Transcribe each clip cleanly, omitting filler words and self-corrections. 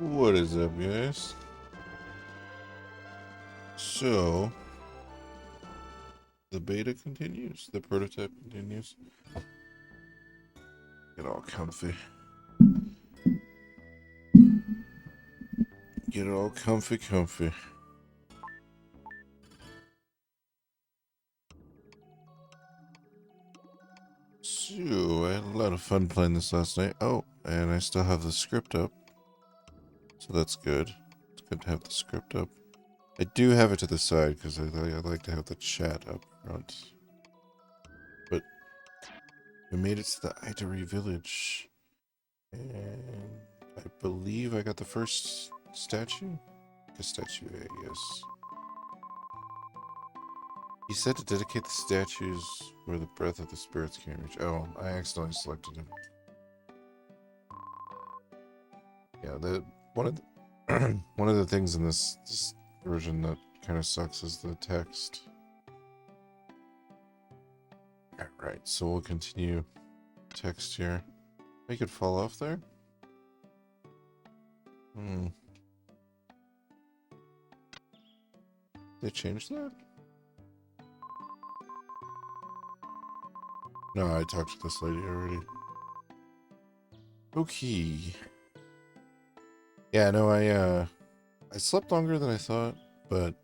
What is up, guys? So, the beta continues. The prototype continues. Get all comfy. Get all comfy. So, I had a lot of fun playing this last night. Oh, and I still have the script up. So that's good. It's good to have the script up. I do have it to the side because I like to have the chat up front. But we made it to the Itari village. And I believe I got the first statue? The statue A, yes. He said to dedicate the statues where the breath of the spirits can reach. Oh, I accidentally selected him. Yeah, one of the one of the things in this version that kind of sucks is the text. Alright, so we'll continue text here. Make it fall off there? They changed that? No, I talked to this lady already. Okay. Yeah, no, I slept longer than I thought, but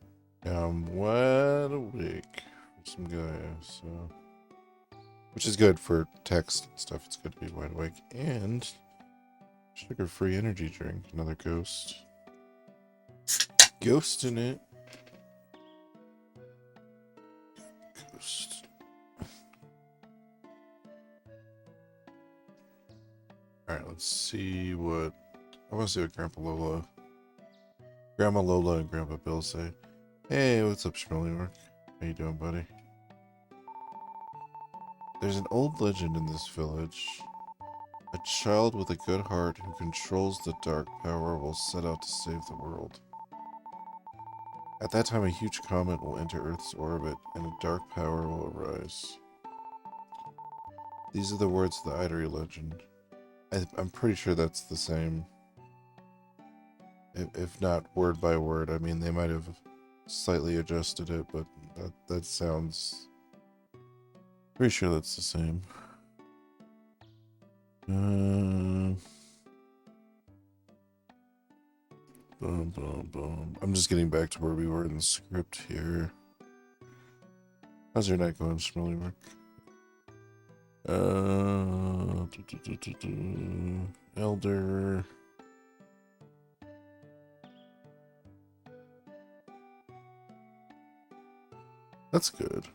wide awake for some Gaia, so which is good for text and stuff. It's good to be wide awake. And sugar-free energy drink, another ghost. Ghost in it. Ghost. Alright, let's see what I want to see what Grandma Lola and Grandpa Bill say. Hey, what's up, Schmellywork? How you doing, buddy? There's an old legend in this village. A child with a good heart who controls the dark power will set out to save the world. At that time, a huge comet will enter Earth's orbit, and a dark power will arise. These are the words of the Itari legend. I'm pretty sure that's the same. If not word by word. I mean, they might have slightly adjusted it, but that sounds... Pretty sure that's the same. I'm just getting back to where we were in the script here. How's your night going, Schmellywork? Elder. That's good.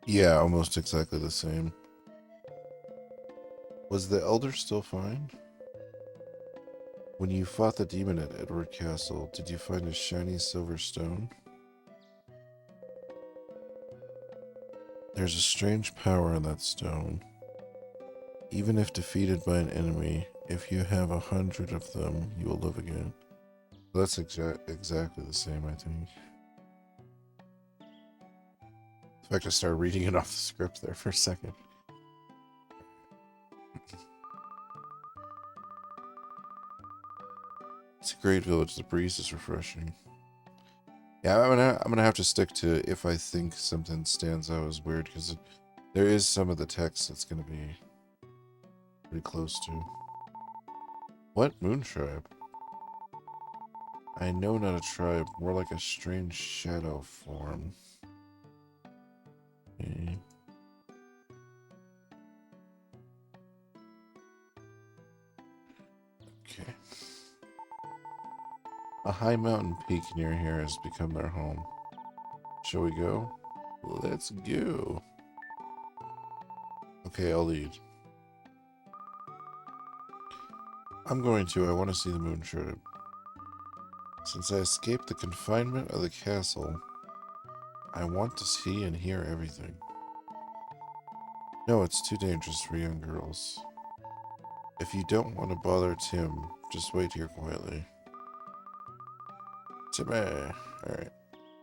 Yeah, almost exactly the same. Was the Elder still fine? When you fought the demon at Edward Castle, did you find a shiny silver stone? There's a strange power in that stone. Even if defeated by an enemy, if you have 100 of them, you will live again. That's exactly the same, I think. In fact, I started reading it off the script there for a second. It's a great village. The breeze is refreshing. Yeah, I'm gonna have to stick to if I think something stands out as weird, because there is some of the text that's gonna be pretty close to. What moon tribe? I know not a tribe, more like a strange shadow form. Okay. Okay. A high mountain peak near here has become their home. Shall we go? Let's go. Okay, I'll lead. I'm going to. I want to see the moon tribe. Since I escaped the confinement of the castle, I want to see and hear everything. No, it's too dangerous for young girls. If you don't want to bother Tim, just wait here quietly. Timmy! Alright.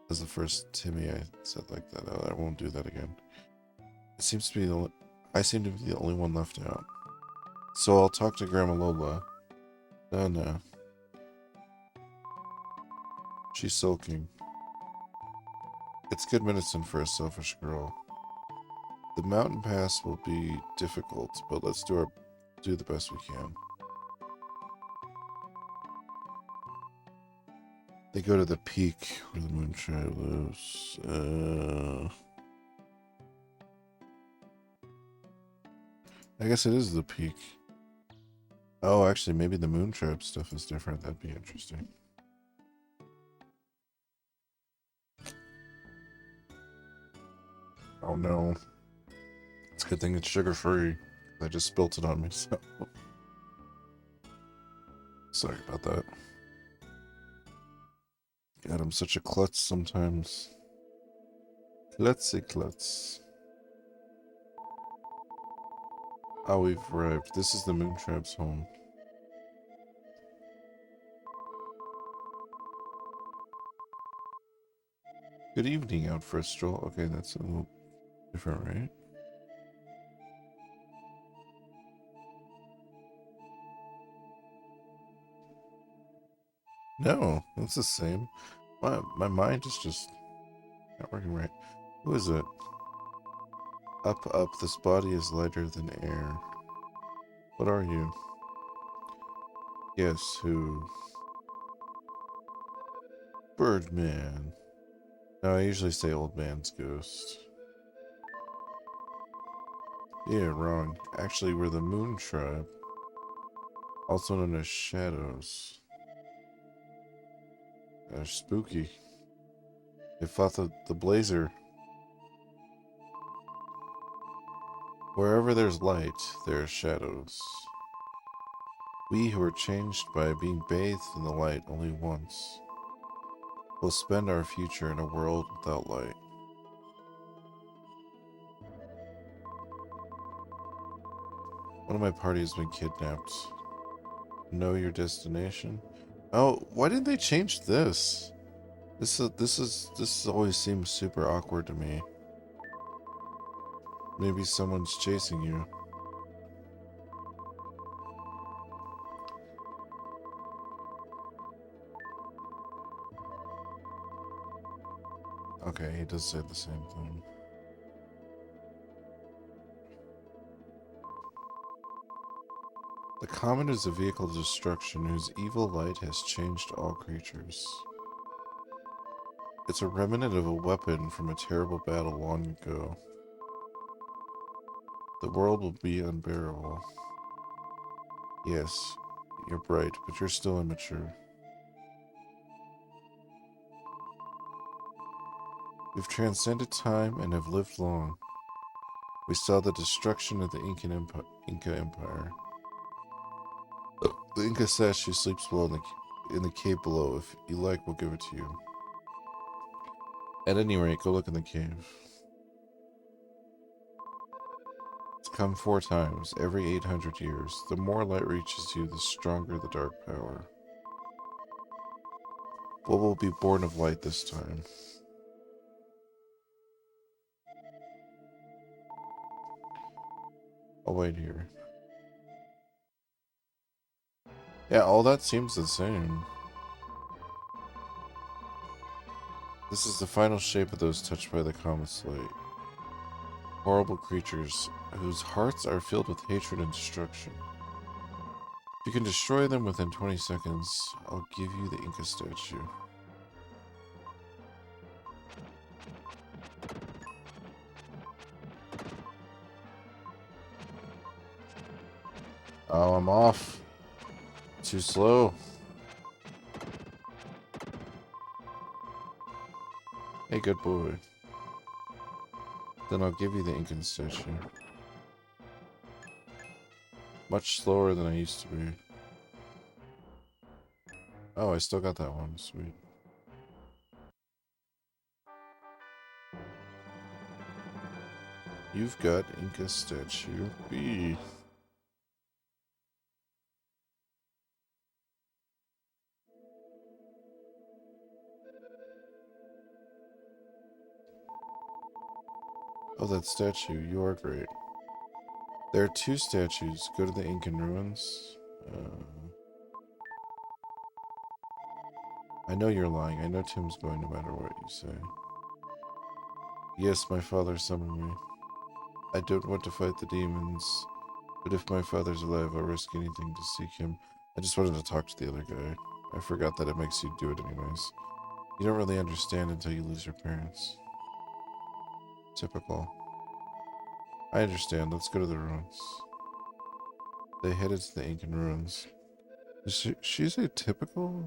as the first Timmy I said like that. I won't do that again. It seems to be the only, I seem to be the only one left out. So I'll talk to Grandma Lola. No. She's sulking. It's good medicine for a selfish girl. The mountain pass will be difficult, but let's do the best we can. They go to the peak where the moonshine lives. I guess it is the peak. Oh, actually, maybe the moontrap stuff is different. That'd be interesting. Oh no. It's a good thing it's sugar-free. I just spilt it on myself. Sorry about that. God, I'm such a klutz sometimes. Klutzy klutz. Oh, we've arrived. This is the moontrap's home. Good evening, out for a stroll. Okay, that's a little different, right? No, it's the same. My mind is just not working right. Who is it? Up, this body is lighter than air. What are you? Yes, who? Birdman. No, I usually say old man's ghost. Yeah, wrong. Actually, we're the Moon Tribe, also known as Shadows. They're spooky. They fought the Blazer. Wherever there's light, there are shadows. We who are changed by being bathed in the light only once will spend our future in a world without light. One of my party has been kidnapped. Know your destination? Oh, why didn't they change this? This always seems super awkward to me. Maybe someone's chasing you. Okay, he does say the same thing. The comet is a vehicle of destruction whose evil light has changed all creatures. It's a remnant of a weapon from a terrible battle long ago. The world will be unbearable. Yes, you're bright, but you're still immature. We've transcended time and have lived long. We saw the destruction of the Inca Empire. The Inca statue sleeps below in the cave below. If you like, we'll give it to you. At any rate, go look in the cave. It's come 4 times, every 800 years. The more light reaches you, the stronger the dark power. What will be born of light this time? I'll wait here. Yeah, all that seems the same. This is the final shape of those touched by the comet's light. Horrible creatures whose hearts are filled with hatred and destruction. If you can destroy them within 20 seconds, I'll give you the Inca statue. Oh, I'm off. Too slow. Hey, good boy. Then I'll give you the Incan statue. Much slower than I used to be. Oh, I still got that one. Sweet. You've got Inca statue B. Oh, that statue. You are great. There are 2 statues. Go to the Incan ruins. I know you're lying. I know Tim's going no matter what you say. Yes, my father summoned me. I don't want to fight the demons, but if my father's alive, I'll risk anything to seek him. I just wanted to talk to the other guy. I forgot that it makes you do it anyways. You don't really understand until you lose your parents. Typical. I understand. Let's go to the ruins. They headed to the Incan ruins. Did she say typical?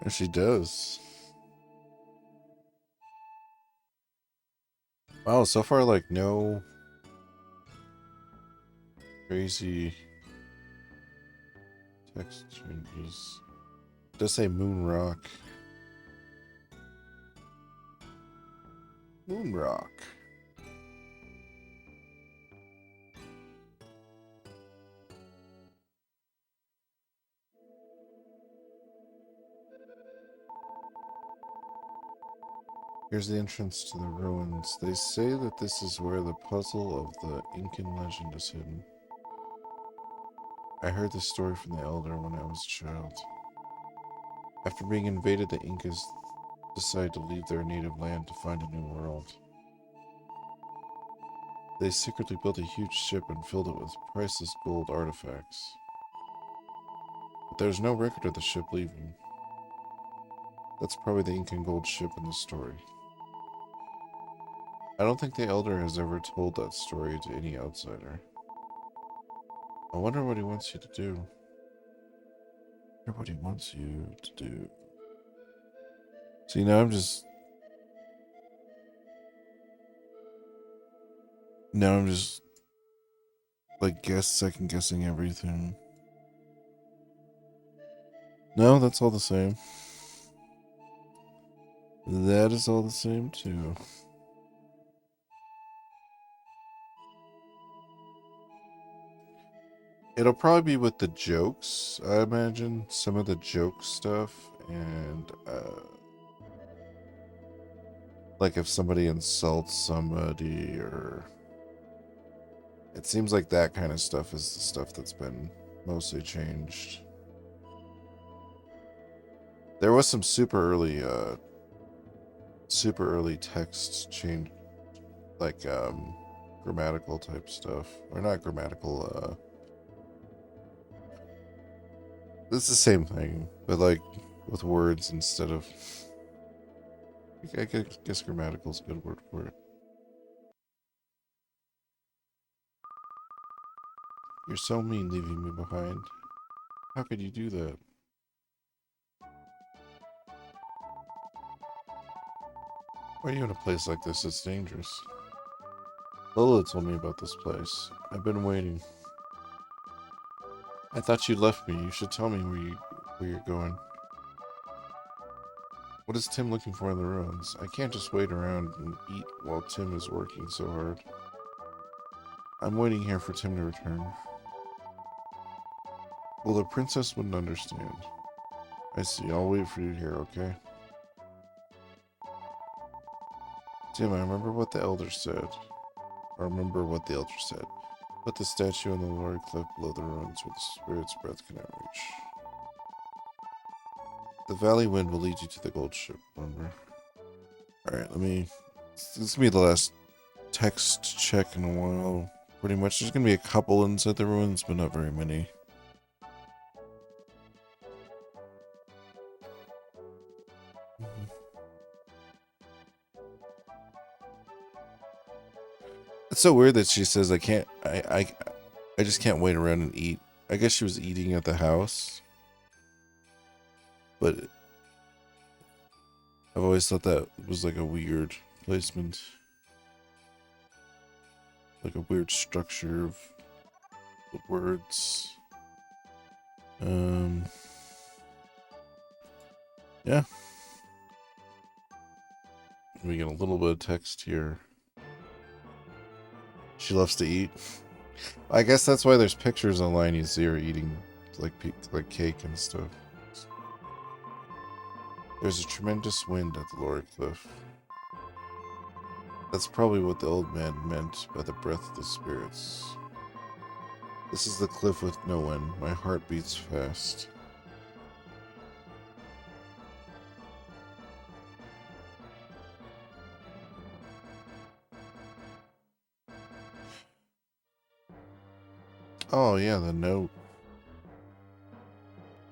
And she does. Wow, so far, like, no crazy text changes. It does say Moon Rock. Moon Rock. Here's the entrance to the ruins. They say that this is where the puzzle of the Incan legend is hidden. I heard this story from the elder when I was a child. After being invaded, the Incas decided to leave their native land to find a new world. They secretly built a huge ship and filled it with priceless gold artifacts. But there's no record of the ship leaving. That's probably the Incan gold ship in the story. I don't think the elder has ever told that story to any outsider. I wonder what he wants you to do. I wonder what he wants you to do. See, now I'm just like second guessing everything. No, that's all the same. That is all the same too. It'll probably be with the jokes, I imagine. Some of the joke stuff, and like if somebody insults somebody, or it seems like that kind of stuff is the stuff that's been mostly changed. There was some super early text change, like grammatical type stuff, or not grammatical. It's the same thing, but like with words instead of. I guess grammatical is a good word for it. You're so mean leaving me behind. How could you do that? Why are you in a place like this? It's dangerous. Lola told me about this place. I've been waiting. I thought you left me. You should tell me where you're going. What is Tim looking for in the ruins? I can't just wait around and eat while Tim is working so hard. I'm waiting here for Tim to return. Well, the princess wouldn't understand. I see. I'll wait for you here, okay? Tim, I remember what the elder said. Put the statue in the lower cliff below the ruins where the spirit's breath cannot reach. The valley wind will lead you to the gold ship, remember? Alright, this is gonna be the last text check in a while. Pretty much. There's gonna be a couple inside the ruins, but not very many. It's so weird that she says I just can't wait around and eat. I guess she was eating at the house. But I've always thought that was like a weird placement. Like a weird structure of the words. Yeah. We get a little bit of text here. She loves to eat. I guess that's why there's pictures online you see her eating like cake and stuff. There's a tremendous wind at the lower cliff. That's probably what the old man meant by the breath of the spirits. This is the cliff with no wind. My heart beats fast. Oh yeah, the note.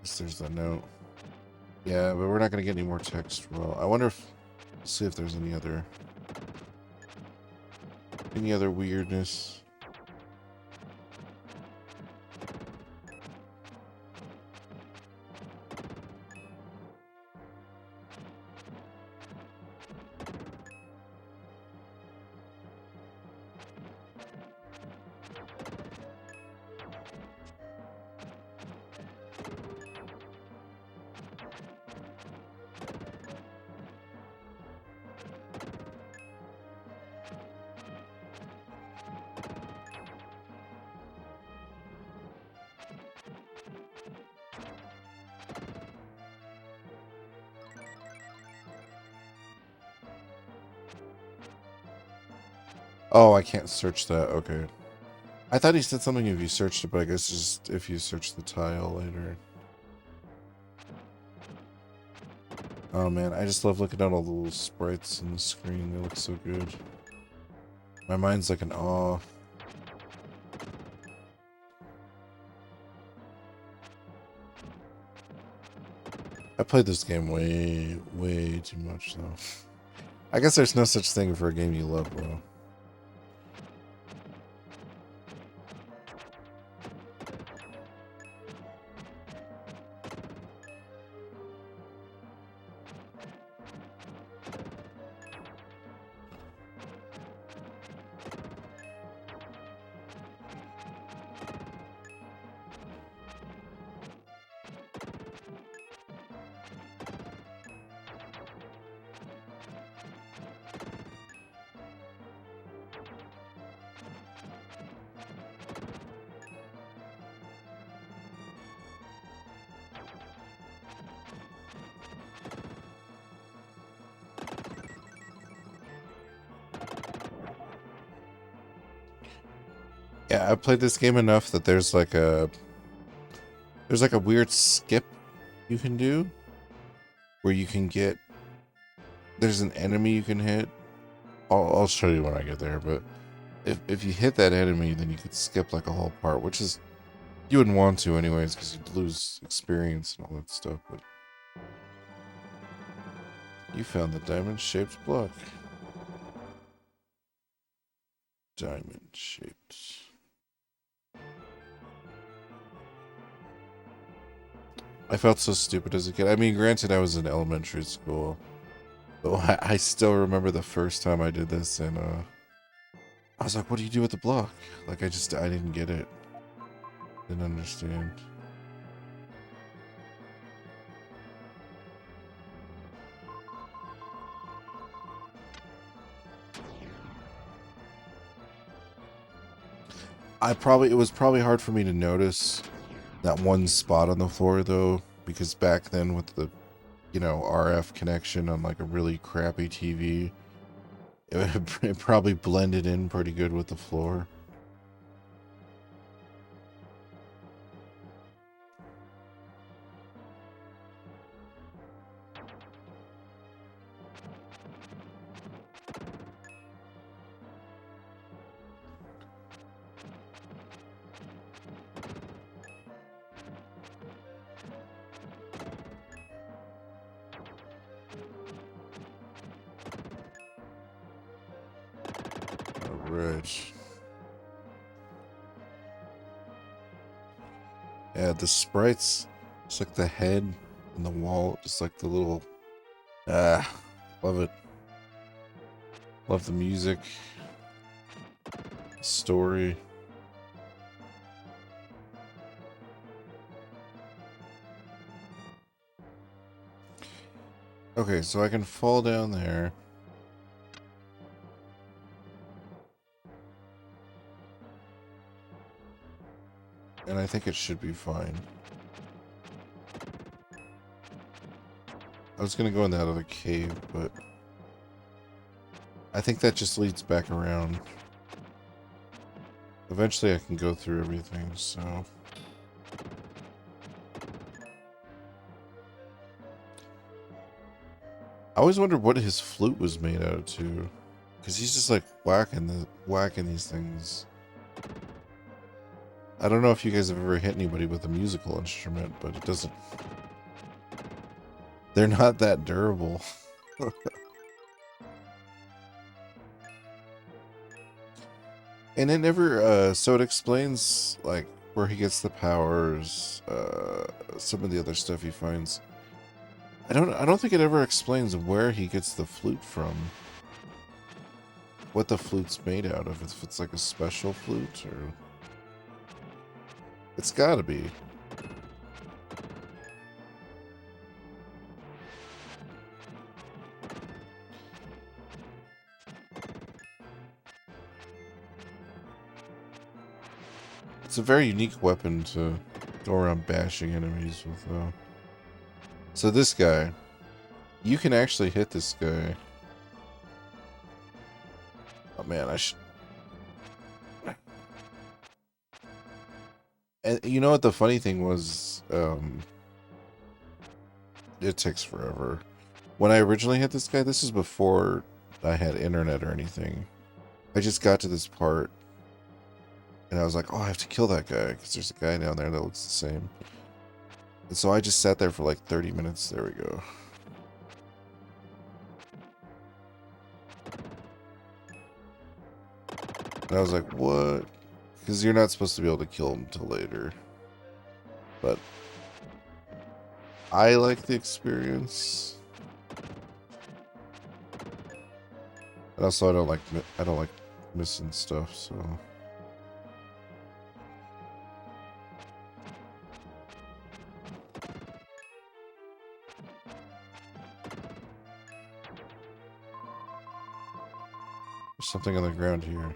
Yes, there's the note. Yeah, but we're not gonna get any more text. Well, I wonder if we'll see if there's any other weirdness. Oh, I can't search that. Okay. I thought he said something if you searched it, but I guess just if you search the tile later. Oh man, I just love looking at all the little sprites on the screen. They look so good. My mind's like in awe. I played this game way too much though. I guess there's no such thing for a game you love though. Yeah, I played this game enough that there's like a weird skip you can do where you can get, there's an enemy you can hit. I'll show you when I get there, but if you hit that enemy, then you could skip like a whole part, which is, you wouldn't want to anyways because you'd lose experience and all that stuff. But you found the diamond-shaped block. Diamond-shaped. I felt so stupid as a kid. I mean, granted, I was in elementary school, but I still remember the first time I did this, and I was like, "What do you do with the block?" Like, I didn't get it. Didn't understand. It was probably hard for me to notice that one spot on the floor though, because back then with the, RF connection on like a really crappy TV, it probably blended in pretty good with the floor. Right. Yeah, the sprites, just like the head and the wall, just like the little, love it. Love the music, story. Okay, so I can fall down there. and I think it should be fine. I was gonna go in that other cave, but I think that just leads back around. Eventually I can go through everything, so... I always wondered what his flute was made out of, too. Because he's just, like, whacking these things. I don't know if you guys have ever hit anybody with a musical instrument, but it doesn't... They're not that durable. And it never, so it explains, like, where he gets the powers, some of the other stuff he finds. I don't think it ever explains where he gets the flute from. What the flute's made out of, if it's like a special flute, or... It's gotta be. It's a very unique weapon to go around bashing enemies with, though. So this guy, you can actually hit this guy. Oh man, I should... And you know what the funny thing was? It takes forever. When I originally hit this guy, this is before I had internet or anything. I just got to this part, and I was like, oh, I have to kill that guy, because there's a guy down there that looks the same. And so I just sat there for like 30 minutes. There we go. And I was like, what? Because you're not supposed to be able to kill him until later. But I like the experience. And also I don't like missing stuff, so... There's something on the ground here.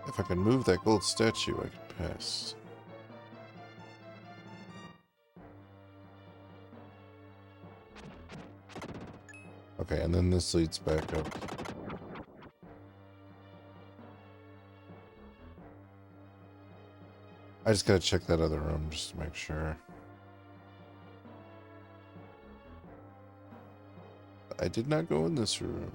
If I can move that gold statue, I can pass. Okay, and then this leads back up. I just gotta check that other room just to make sure. I did not go in this room.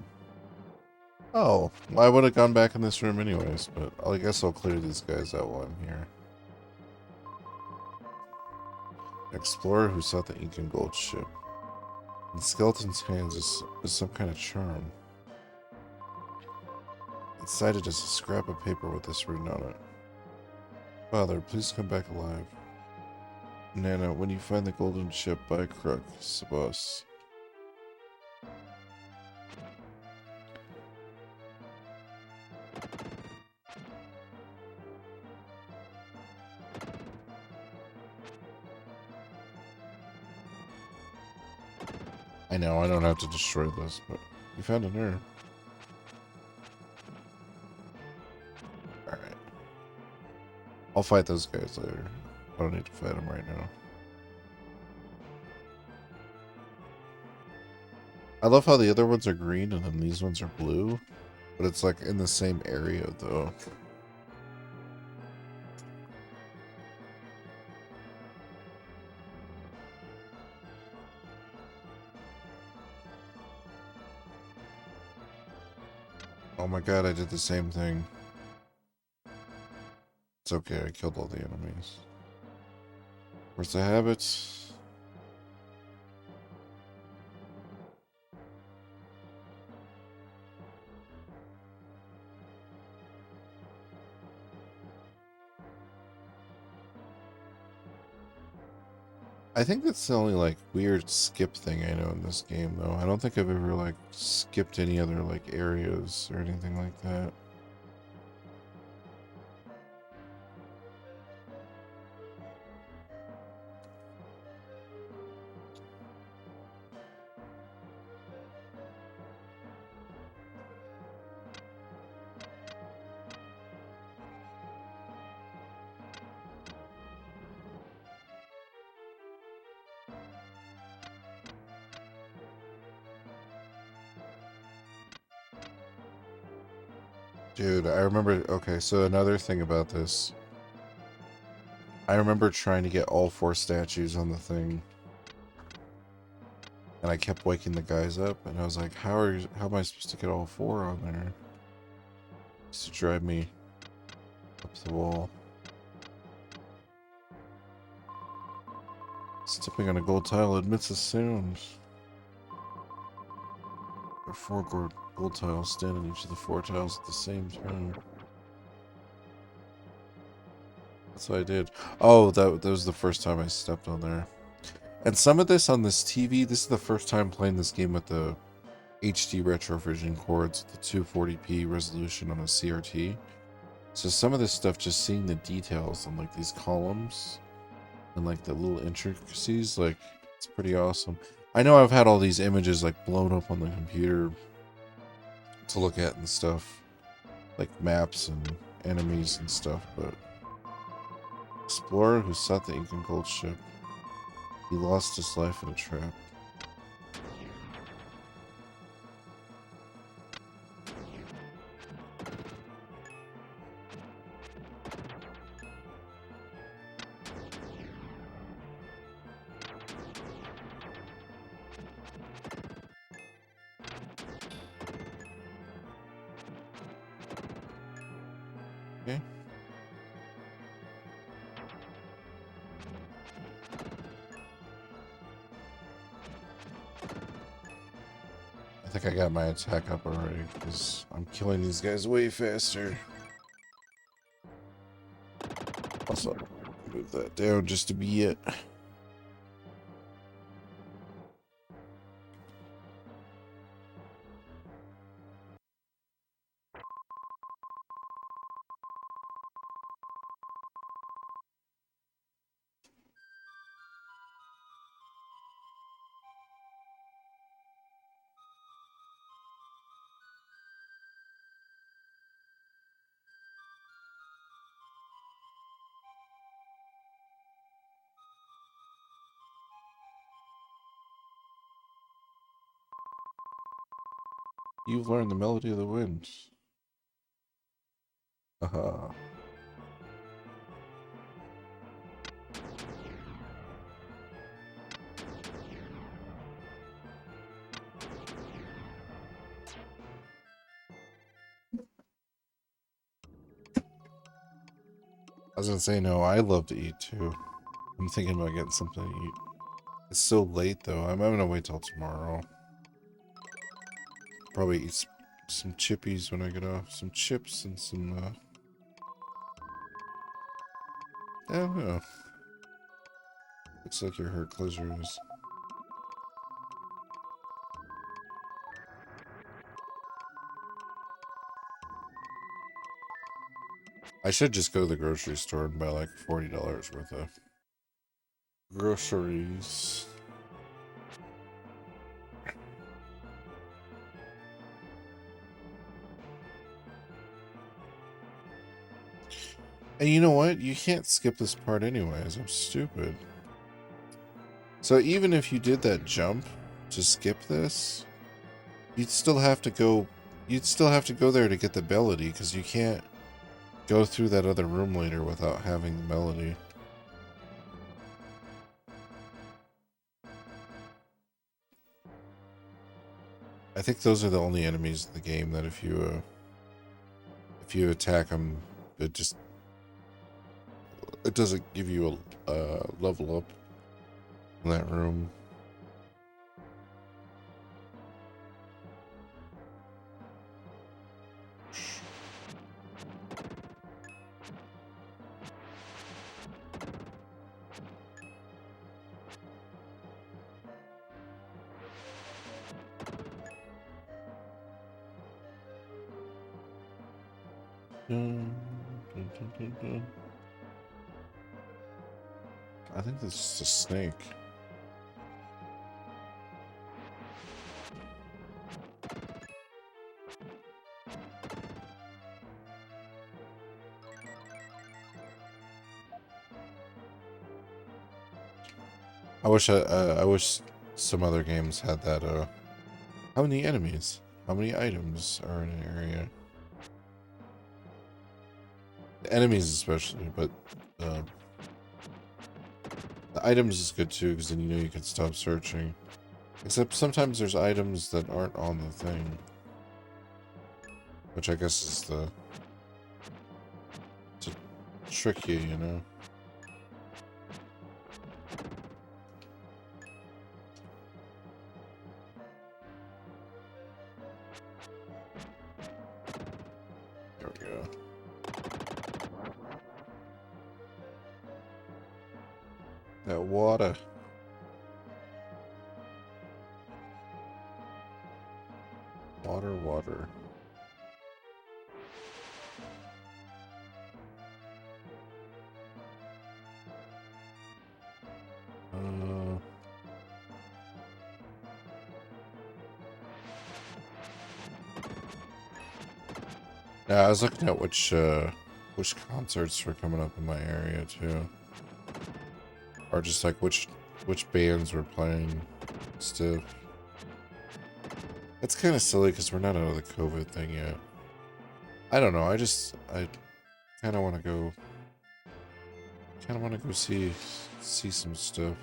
Oh, well, I would have gone back in this room anyways, but I guess I'll clear these guys out while I'm here. Explorer who sought the ink and gold ship. In the skeleton's hands is some kind of charm. Inside it is a scrap of paper with this written on it. Father, please come back alive. Nana, when you find the golden ship, buy a crook, Sabos. I know, I don't have to destroy this, but we found an herb. Alright. I'll fight those guys later. I don't need to fight them right now. I love how the other ones are green and then these ones are blue, but it's like in the same area though. Oh my god, I did the same thing. It's okay, I killed all the enemies. Where's the habits? I think that's the only like weird skip thing I know in this game though. I don't think I've ever like skipped any other like areas or anything like that. Dude, I remember... Okay, so another thing about this. I remember trying to get all 4 statues on the thing. And I kept waking the guys up, and I was like, how am I supposed to get all 4 on there? It used to drive me up the wall. Stepping on a gold tile admits a sound. There are 4 gold tiles. Stand on each of the 4 tiles at the same time. That's what I did. Oh, that was the first time I stepped on there. And some of this on this TV, this is the first time playing this game with the HD retrovision cords, the 240p resolution on a CRT. So some of this stuff, just seeing the details on like these columns and like the little intricacies, like it's pretty awesome. I know I've had all these images like blown up on the computer to look at and stuff, like maps and enemies and stuff, but explorer who sought the Incan gold ship. He lost his life in a trap. Okay. I think I got my attack up already because I'm killing these guys way faster. Also, move that down just to be it. You've learned the melody of the wind. Haha. I was gonna say no, I love to eat too. I'm thinking about getting something to eat. It's so late though. I'm gonna wait till tomorrow. Probably eat some chippies when I get off. Some chips and some I don't know. Looks like your hair closure is. I should just go to the grocery store and buy like $40 worth of groceries. And you know what? You can't skip this part anyways. I'm stupid. So even if you did that jump to skip this, you'd still have to go there to get the melody, because you can't go through that other room later without having the melody. I think those are the only enemies in the game that if you attack them, it doesn't give you a level up in that room. I think this is a snake. I wish some other games had that. How many enemies? How many items are in an area? Enemies especially, but the items is good too, because then you know you can stop searching. Except sometimes there's items that aren't on the thing. Which I guess is to trick you, you know? There we go. That water. Water. Yeah, I was looking at which concerts were coming up in my area too, or just like which bands were playing stuff. It's kind of silly because we're not out of the COVID thing yet. I don't know. I kind of want to go. See some stuff.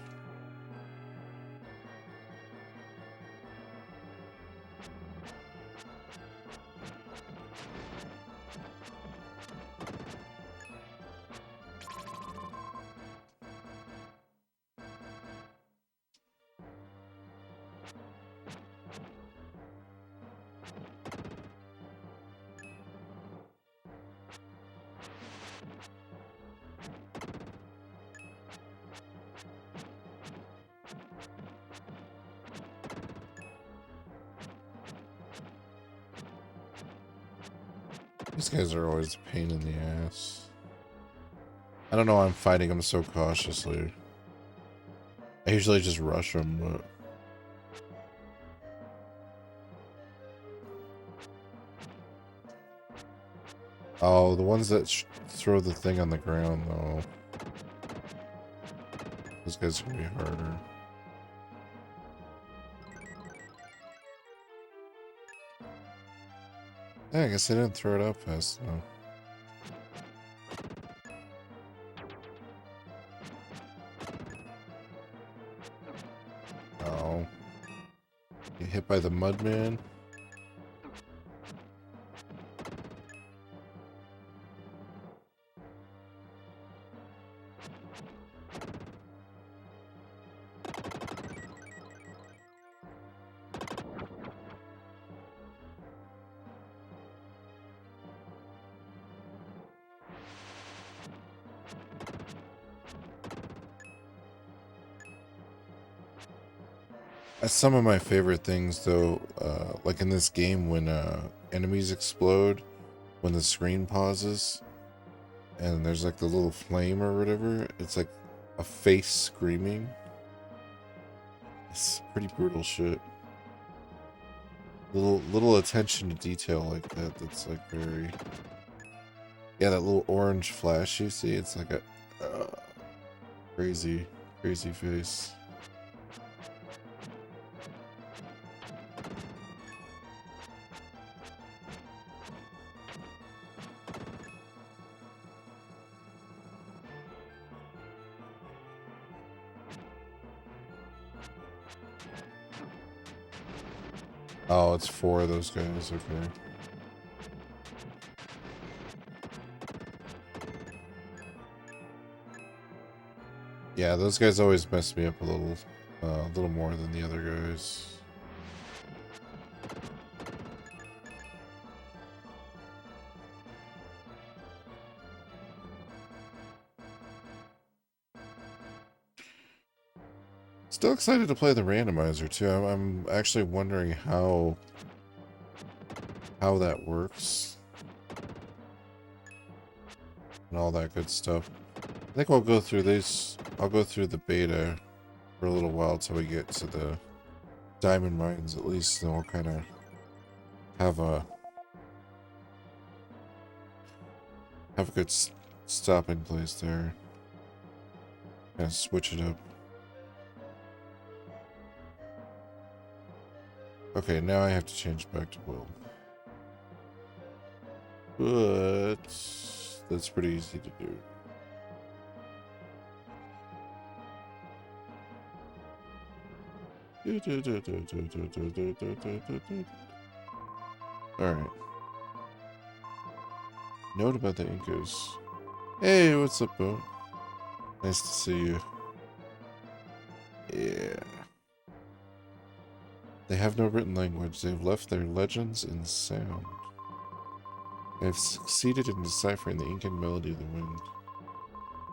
These guys are always a pain in the ass. I don't know why I'm fighting them so cautiously. I usually just rush them, but... Oh, the ones that throw the thing on the ground, though. Those guys are gonna be harder. Yeah, I guess I didn't throw it up fast enough. Oh. Get hit by the mud man. Some of my favorite things, though, like in this game, when enemies explode, when the screen pauses, and there's like the little flame or whatever, it's like a face screaming. It's pretty brutal shit. Little attention to detail like that. That's like very. Yeah, that little orange flash you see. It's like a crazy face. Oh, it's 4 of those guys, okay. Yeah, those guys always mess me up a little more than the other guys. Still excited to play the randomizer too. I'm actually wondering how that works and all that good stuff. I think we'll go through this. I'll go through the beta for a little while until we get to the diamond mines at least, and we'll kind of have a good stopping place there. Kind of switch it up. Okay, now I have to change back to will. But That's pretty easy to do. Alright. Note about the Incas. Hey, what's up, Bo? Nice to see you. Yeah. They have no written language. They've left their legends in sound. They've succeeded in deciphering the Incan melody of the wind.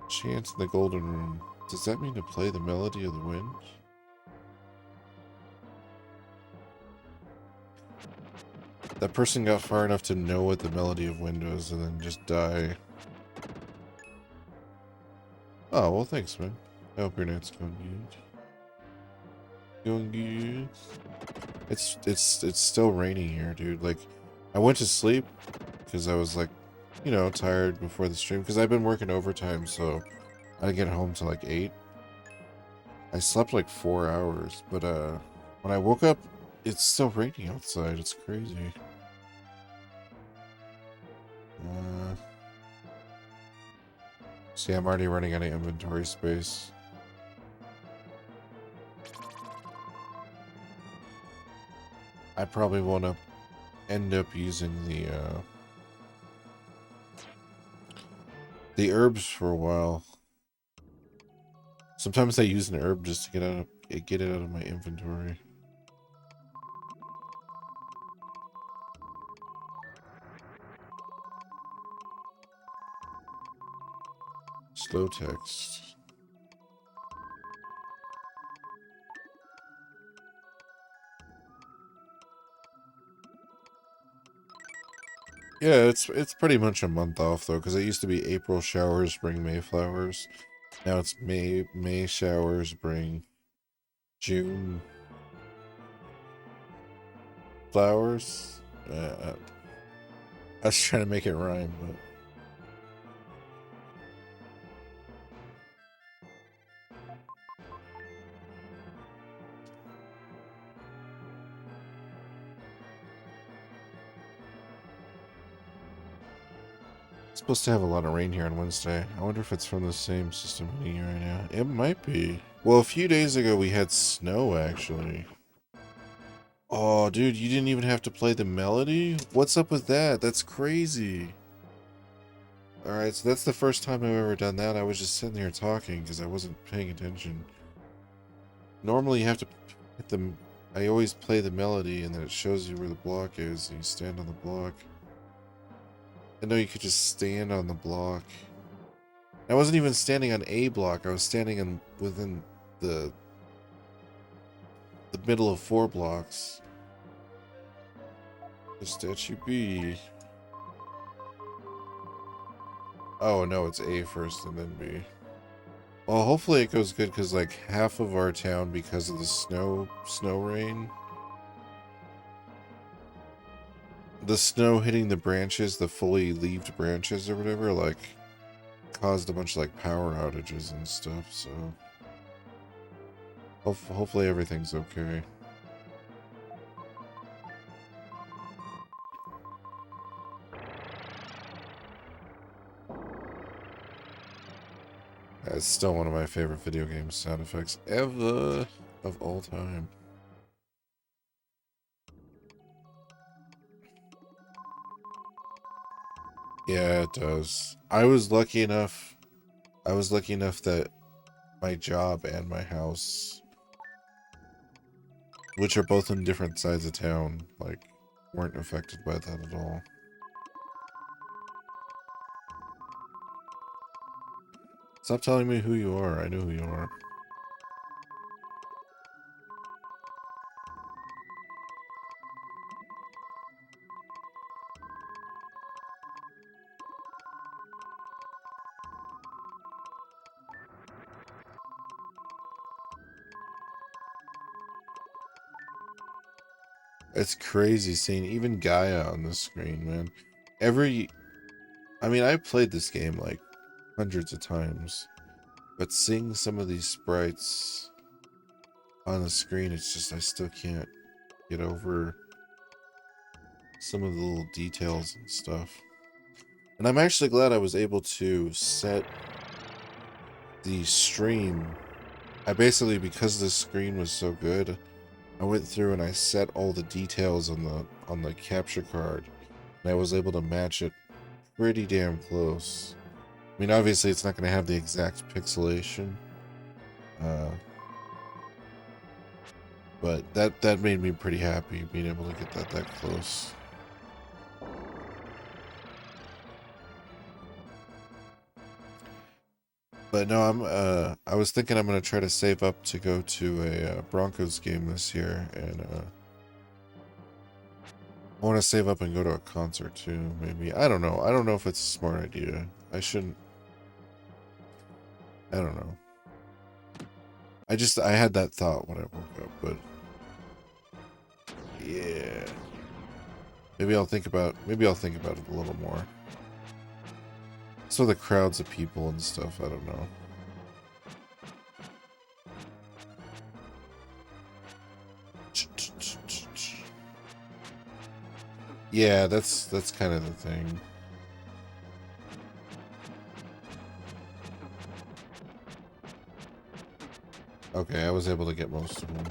Chant in the golden room. Does that mean to play the melody of the wind? That person got far enough to know what the melody of wind was and then just die. Oh, well, thanks, man. I hope your night's going good. Going good. It's still raining here, dude. Like, I went to sleep because I was like, you know, tired before the stream because I've been working overtime, so I didn't get home till like 8. I slept like 4 hours, but when I woke up, it's still raining outside. It's crazy. See, I'm already running out of inventory space. I probably want to end up using the herbs for a while. Sometimes I use an herb just to get it out of my inventory. Slow text. Yeah, it's pretty much a month off though, because it used to be April showers bring May flowers. Now it's May showers bring June flowers. I was trying to make it rhyme, but it's supposed to have a lot of rain here on Wednesday. I wonder if it's from the same system hitting you right now. It might be. Well, a few days ago we had snow actually. Oh, dude, you didn't even have to play the melody? What's up with that? That's crazy. Alright, so that's the first time I've ever done that. I was just sitting there talking because I wasn't paying attention. Normally you have to hit the... I always play the melody and then it shows you where the block is and you stand on the block. I know you could just stand on the block. I wasn't even standing on a block. I was standing within the middle of 4 blocks. The statue B. Oh no, it's A first and then B. Well, hopefully it goes good because like half of our town, because of the snow rain, the snow hitting the branches, the fully leaved branches or whatever, like caused a bunch of like power outages and stuff. So hopefully everything's okay. It's still one of my favorite video game sound effects ever of all time. Yeah, it does. I was lucky enough that my job and my house, which are both in different sides of town, like, weren't affected by that at all. Stop telling me who you are. I know who you are. It's crazy seeing even Gaia on the screen, man. I mean, I played this game like hundreds of times, but seeing some of these sprites on the screen, it's just, I still can't get over some of the little details and stuff. And I'm actually glad I was able to set the stream. I basically, because the screen was so good, I went through and I set all the details on the capture card, and I was able to match it pretty damn close. I mean, obviously it's not going to have the exact pixelation, but that made me pretty happy being able to get that close. But no, I was thinking I'm gonna try to save up to go to a Broncos game this year, and I want to save up and go to a concert too. Maybe, I don't know. I don't know if it's a smart idea. I shouldn't. I don't know. I had that thought when I woke up, but yeah. Maybe I'll think about it a little more. So the crowds of people and stuff, I don't know. Yeah, that's kind of the thing. Okay, I was able to get most of them.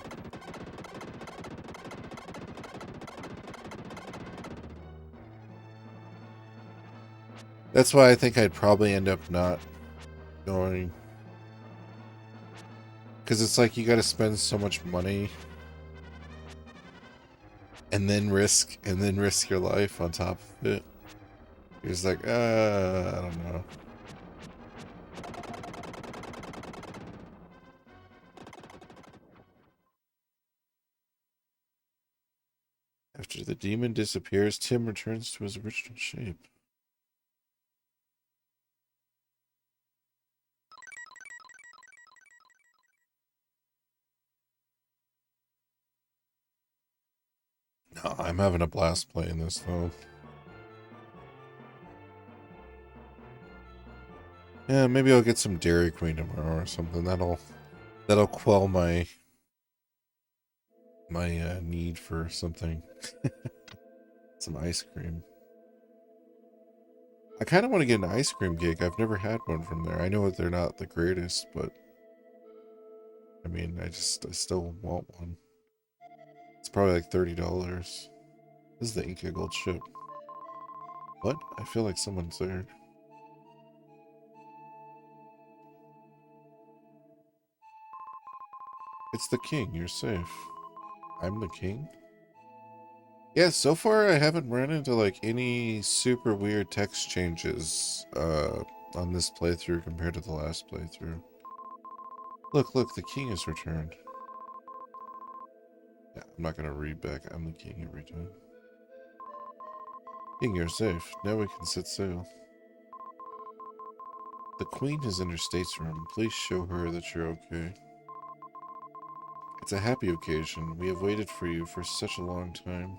That's why I think I'd probably end up not going. Because it's like you got to spend so much money and then risk your life on top of it. You're just like, I don't know. After the demon disappears, Tim returns to his original shape. No, I'm having a blast playing this though. Yeah, maybe I'll get some Dairy Queen tomorrow or something. That'll quell my need for something. Some ice cream. I kind of want to get an ice cream gig. I've never had one from there. I know that they're not the greatest, but I mean, I still want one. It's probably like $30. This is the Inca Gold ship. What? I feel like someone's there. It's the king. You're safe. I'm the king? Yeah, so far I haven't run into like any super weird text changes on this playthrough compared to the last playthrough. Look, the king has returned. Yeah, I'm not gonna read back I'm the king every time. King, you're safe. Now we can set sail. The queen is in her stateroom. Please show her that you're okay. It's a happy occasion. We have waited for you for such a long time.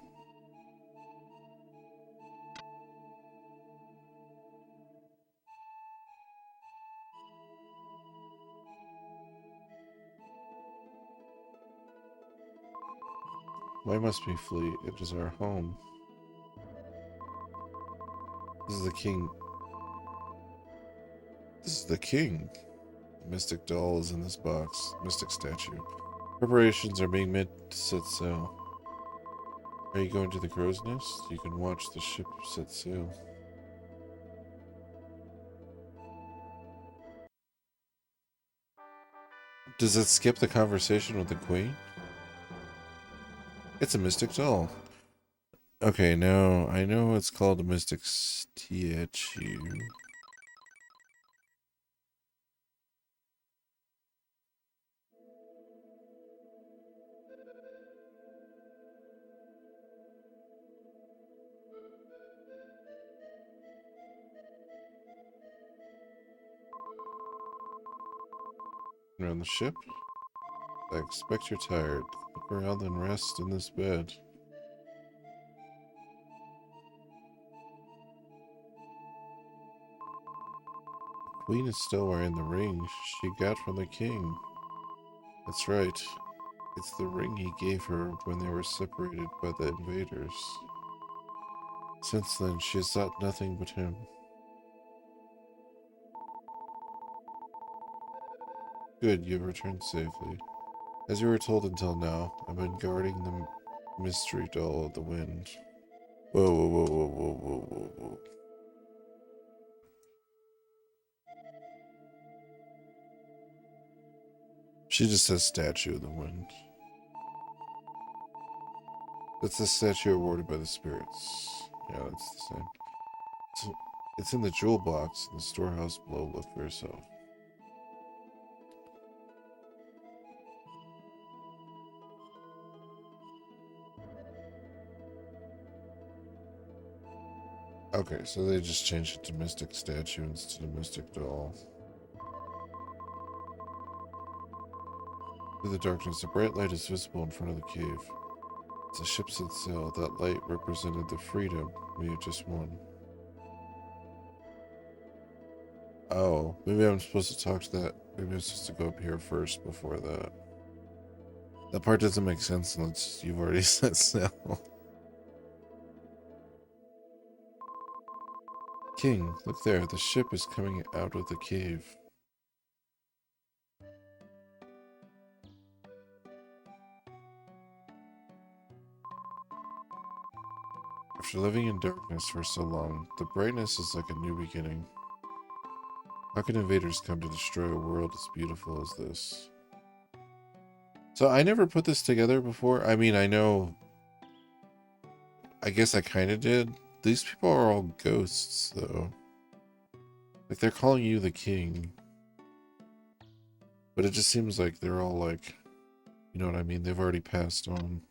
Why must we flee? It is our home. This is the king. This is the king. The mystic doll is in this box. Mystic statue. Preparations are being made to set sail. Are you going to the crow's nest? You can watch the ship set sail. Does it skip the conversation with the queen? It's a mystic doll. Okay, now I know it's called a mystic statue. Around the ship? I expect you're tired. Look around and rest in this bed. The queen is still wearing the ring she got from the king. That's right. It's the ring he gave her when they were separated by the invaders. Since then, she has sought nothing but him. Good, you've returned safely. As you were told until now, I've been guarding the mystery doll of the wind. Whoa, whoa, whoa, whoa, whoa, whoa, whoa, whoa. She just says statue of the wind. That's the statue awarded by the spirits. Yeah, that's the same. It's in the jewel box in the storehouse below. Look for yourself. Okay, so they just changed it to Mystic Statue instead of Mystic Doll. Through the darkness, a bright light is visible in front of the cave. It's a ship set sail. That light represented the freedom we had just won. Oh, maybe I'm supposed to talk to that. Maybe I'm supposed to go up here first before that. That part doesn't make sense unless you've already set sail. King, look there. The ship is coming out of the cave. After living in darkness for so long, the brightness is like a new beginning. How can invaders come to destroy a world as beautiful as this? So I never put this together before. I mean, I know... I guess I kind of did. These people are all ghosts, though. Like, they're calling you the king. But it just seems like they're all like... You know what I mean? They've already passed on.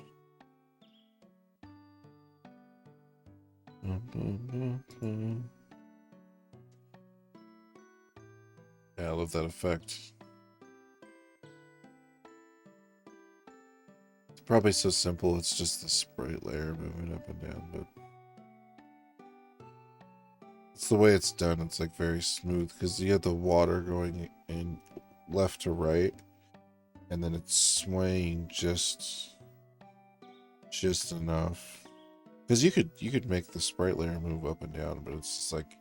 Yeah, I love that effect. It's probably so simple, it's just the sprite layer moving up and down, but... It's the way it's done, it's like very smooth, because you have the water going in left to right, and then it's swaying just enough. Because you could make the sprite layer move up and down, but it's just like,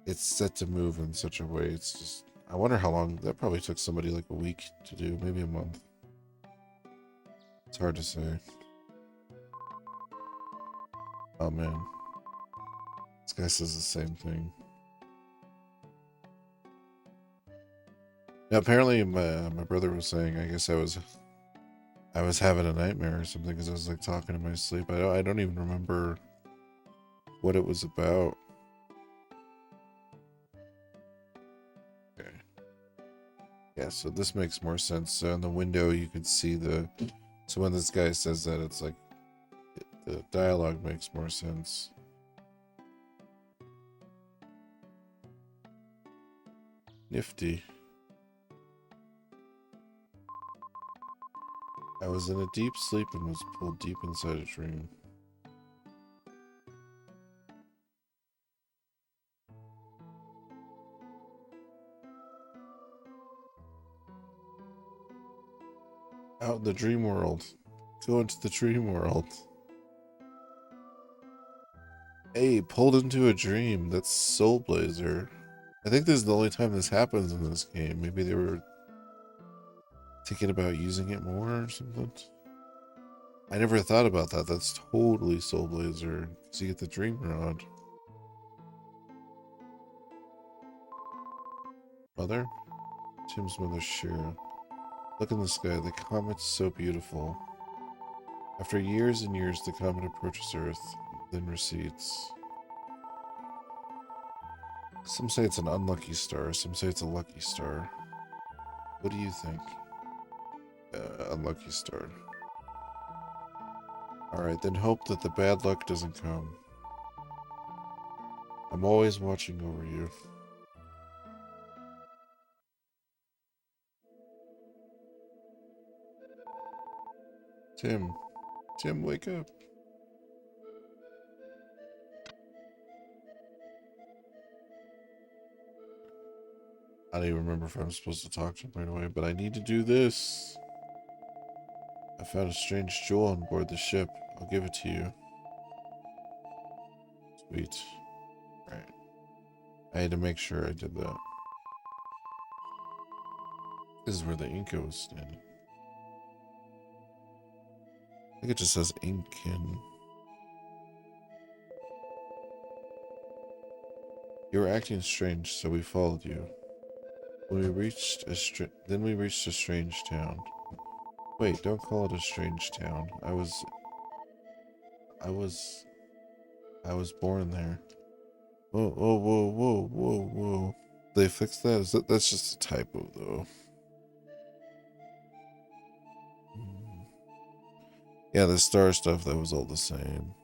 it's set to move in such a way, it's just... I wonder how long, that probably took somebody like a week to do, maybe a month. It's hard to say. Oh man. This guy says the same thing. Now, apparently my brother was saying, I guess I was having a nightmare or something because I was like talking in my sleep. I don't even remember what it was about. Okay. Yeah, so this makes more sense. So in the window you could see the... So when this guy says that, it's like the dialogue makes more sense. Nifty. I was in a deep sleep and was pulled deep inside a dream. Out in the dream world. Go into the dream world. Hey, pulled into a dream. That's Soul Blazer. I think this is the only time this happens in this game. Maybe they were thinking about using it more or something. I never thought about that. That's totally Soul Blazer. So you get the dream rod. Mother? Tim's mother, Shira. Look in the sky. The comet's so beautiful. After years and years, the comet approaches Earth, then recedes. Some say it's an unlucky star. Some say it's a lucky star. What do you think? Unlucky star. Alright, then hope that the bad luck doesn't come. I'm always watching over you. Tim. Tim, wake up. I don't even remember if I'm supposed to talk to him right away, but I need to do this. I found a strange jewel on board the ship. I'll give it to you. Sweet. Right. I had to make sure I did that. This is where the Inca was standing. I think it just says Incan. You were acting strange, so we followed you. When we reached then we reached a strange town. Wait, don't call it a strange town. I was born there. Whoa, whoa, whoa, whoa, whoa, whoa. They fixed that? That's just a typo, though. Yeah, the star stuff, that was all the same.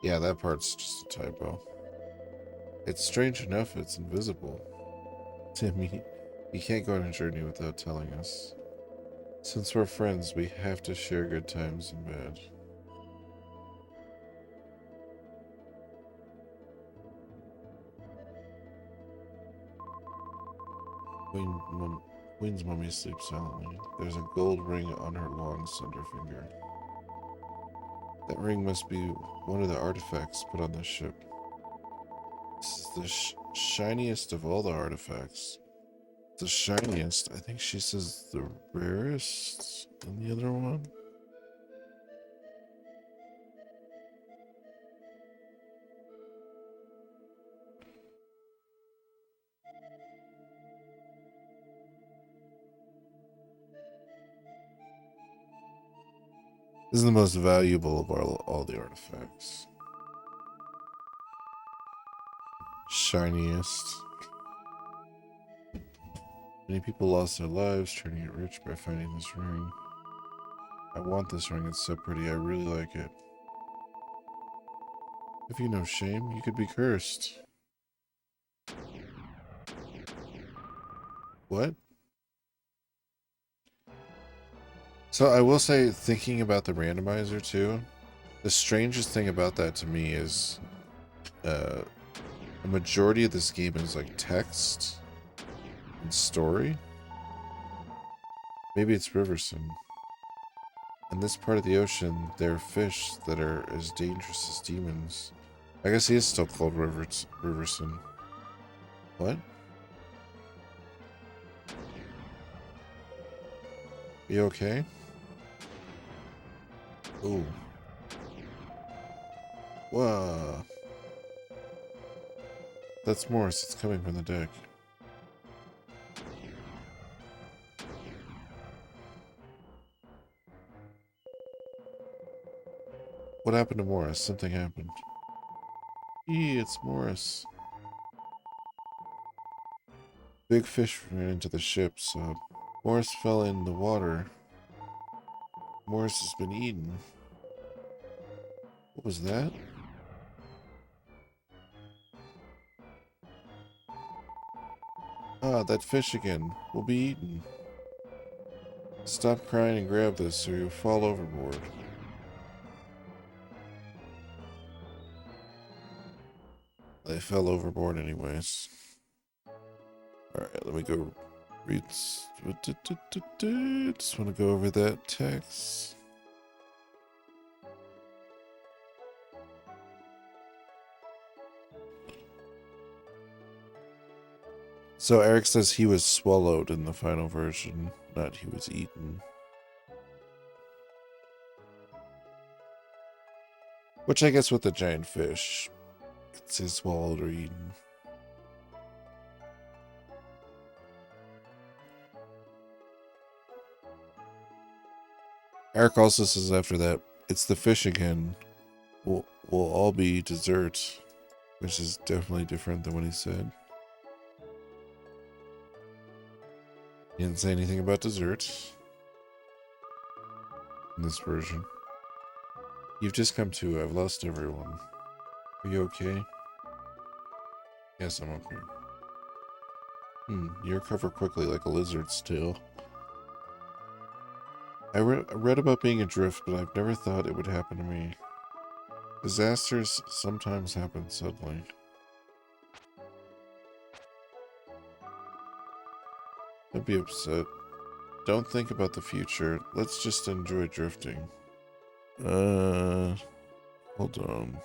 Yeah, that part's just a typo. It's strange enough it's invisible. Timmy, you can't go on a journey without telling us. Since we're friends, we have to share good times and bad. Queen's mummy sleeps silently. There's a gold ring on her long, slender finger. That ring must be one of the artifacts put on the ship. This is the shiniest of all the artifacts. The shiniest. I think she says the rarest in the other one. This is the most valuable of all the artifacts. Shiniest. Many people lost their lives trying to get rich by finding this ring. I want this ring, it's so pretty, I really like it. If you know shame, you could be cursed. What? So I will say, thinking about the randomizer too, the strangest thing about that to me is a majority of this game is like text and story. Maybe it's Riverson. In this part of the ocean, there are fish that are as dangerous as demons. I guess he is still called Riverson. What? You okay? Ooh. Whoa. That's Morris. It's coming from the deck. What happened to Morris? Something happened. It's Morris. Big fish ran into the ship, so Morris fell in the water. Morris has been eaten. What was that? Ah, that fish again. Will be eaten. Stop crying and grab this or you'll fall overboard. They fell overboard anyways. Alright, let me go read. Just want to go over that text. So Eric says he was swallowed in the final version, not he was eaten. Which I guess with the giant fish, it says swallowed or eaten. Eric also says after that, it's the fish again. Will all be dessert, which is definitely different than what he said. He didn't say anything about dessert in this version. You've just come to. I've lost everyone. Are you okay? Yes, I'm okay. You recover quickly like a lizard's tail. I read about being adrift, but I've never thought it would happen to me. Disasters sometimes happen suddenly. Don't be upset. Don't think about the future. Let's just enjoy drifting. Hold on.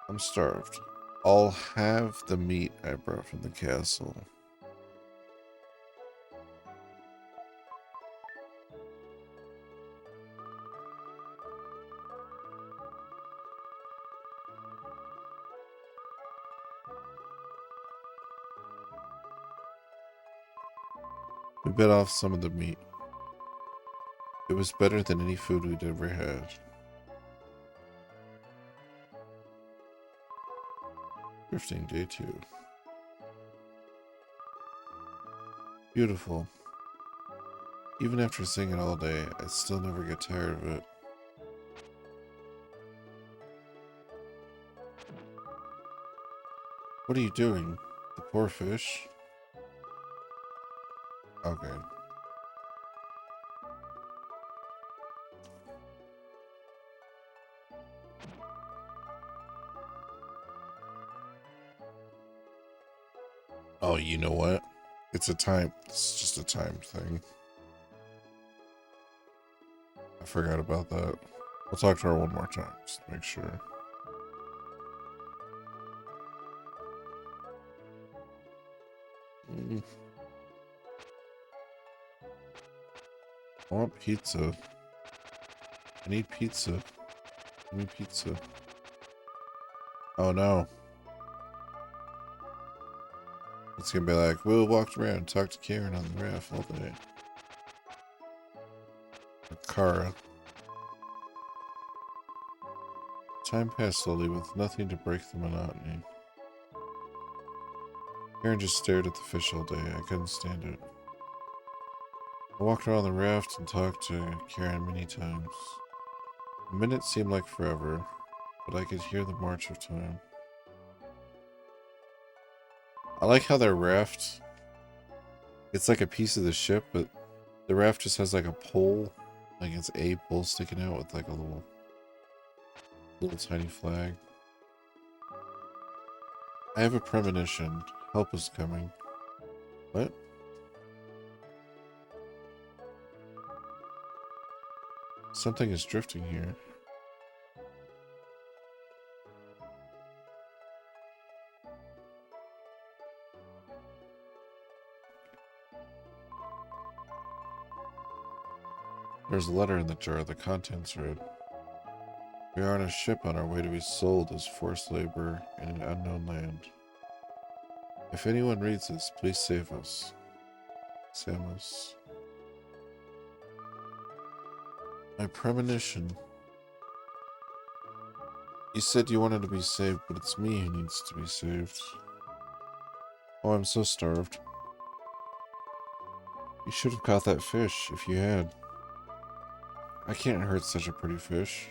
I'm starved. I'll have the meat I brought from the castle. We bit off some of the meat. It was better than any food we'd ever had. Drifting day 2. Beautiful. Even after seeing it all day, I still never get tired of it. What are you doing? The poor fish? Okay. Oh, you know what? It's just a time thing. I forgot about that. I'll talk to her one more time, just to make sure. I want pizza. I need pizza. Give me pizza. Oh no. It's gonna be like, Will walked around and talked to Karen on the raft all day. Or Kara. Time passed slowly with nothing to break the monotony. Karen just stared at the fish all day. I couldn't stand it. I walked around the raft and talked to Karen many times. A minute seemed like forever, but I could hear the march of time. I like how their raft, it's like a piece of the ship, but the raft just has like a pole, like it's a pole sticking out with like a little tiny flag. I have a premonition. Help is coming. What? Something is drifting here. There's a letter in the jar. The contents read, "We are on a ship on our way to be sold as forced labor in an unknown land. If anyone reads this, please save us. Samus." My premonition. You said you wanted to be saved, but it's me who needs to be saved. Oh, I'm so starved. You should have caught that fish if you had. I can't hurt such a pretty fish.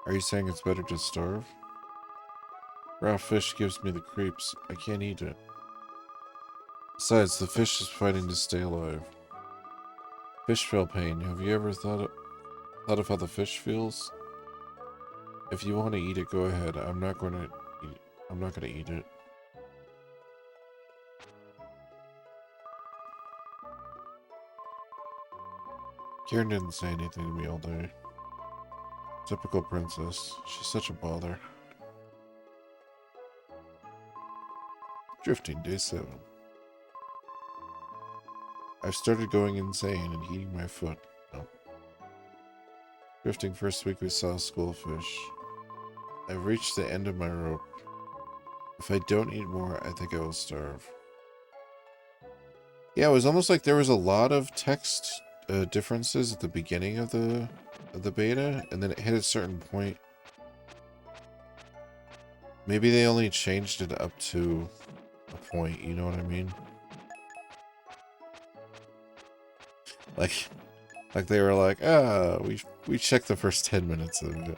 Are you saying it's better to starve? Raw fish gives me the creeps. I can't eat it. Besides, the fish is fighting to stay alive. Fish feel pain. Have you ever thought of how the fish feels? If you want to eat it, go ahead. I'm not going to eat it. Karen didn't say anything to me all day. Typical princess. She's such a bother. Drifting day 7. I've started going insane and eating my foot. No. Drifting first week we saw a school of fish. I've reached the end of my rope. If I don't eat more, I think I will starve. Yeah, it was almost like there was a lot of text differences at the beginning of the beta, and then it hit a certain point. Maybe they only changed it up to a point, you know what I mean? Like they were like, we checked the first 10 minutes of it.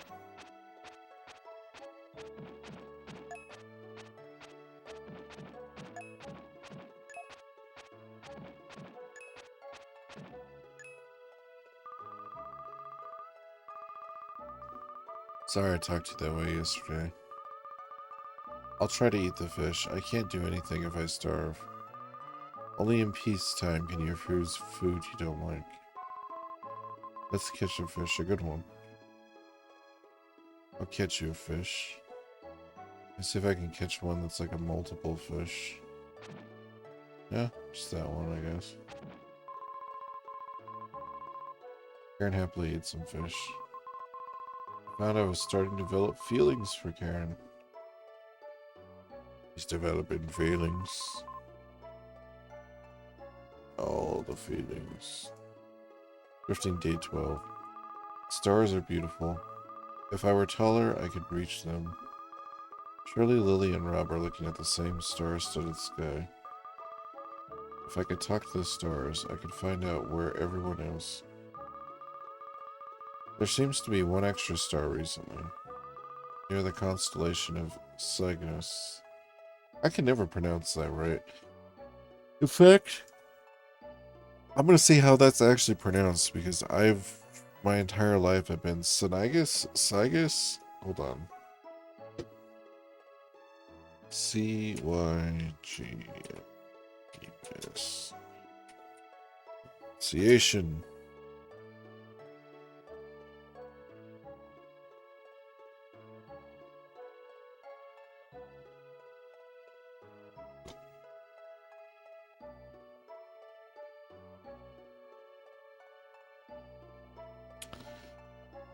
Sorry I talked to you that way yesterday. I'll try to eat the fish. I can't do anything if I starve. Only in peacetime can you refuse food you don't like. Let's catch a fish, a good one. I'll catch you a fish. Let's see if I can catch one that's like a multiple fish. Yeah, just that one, I guess. Karen happily ate some fish. Found I was starting to develop feelings for Karen. He's developing feelings. All the feelings. Drifting day 12. Stars are beautiful. If I were taller, I could reach them. Surely Lily and Rob are looking at the same star-studded sky. If I could talk to the stars, I could find out where everyone is. There seems to be one extra star recently, near the constellation of Cygnus. I can never pronounce that right. In fact, I'm gonna see how that's actually pronounced because my entire life I've been Cygnus? Hold on. C-Y-G-S. Pronunciation.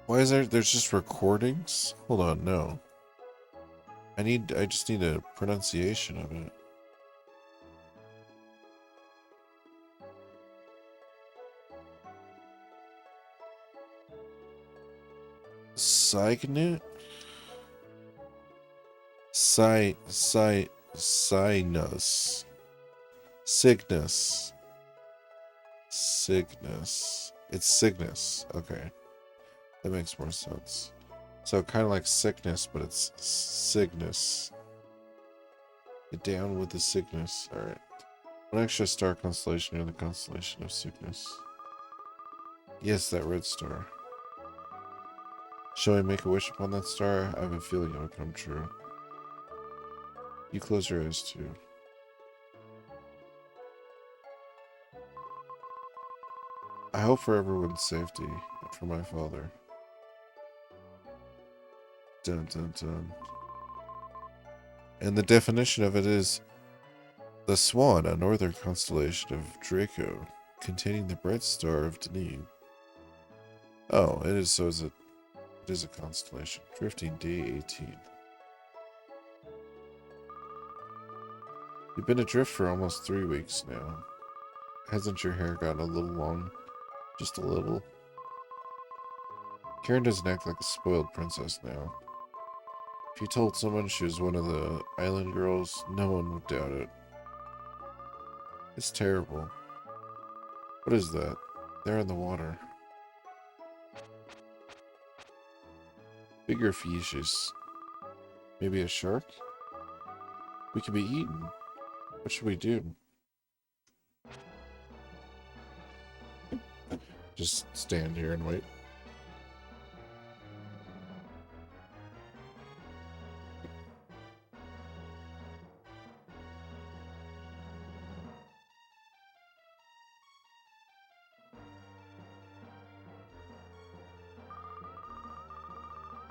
Why is there's just recordings? Hold on, no. I just need a pronunciation of it. Cygnus? Sinus. Cygnus. Cygnus. It's Cygnus. Okay. That makes more sense. So kind of like sickness, but it's Cygnus. Get down with the Cygnus. Alright. One extra star constellation near the constellation of Cygnus. Yes, that red star. Shall I make a wish upon that star? I have a feeling it will come true. You close your eyes too. I hope for everyone's safety and for my father. Dun dun dun. And the definition of it is the Swan, a northern constellation of Draco, containing the bright star of Deneb. Oh, it is it is a constellation. Drifting day 18. You've been adrift for almost 3 weeks now. Hasn't your hair gotten a little long? Just a little? Karen doesn't act like a spoiled princess now. If you told someone she was one of the island girls, no one would doubt it. It's terrible. What is that? There in the water. Bigger fishes. Maybe a shark? We could be eaten. What should we do? Just stand here and wait.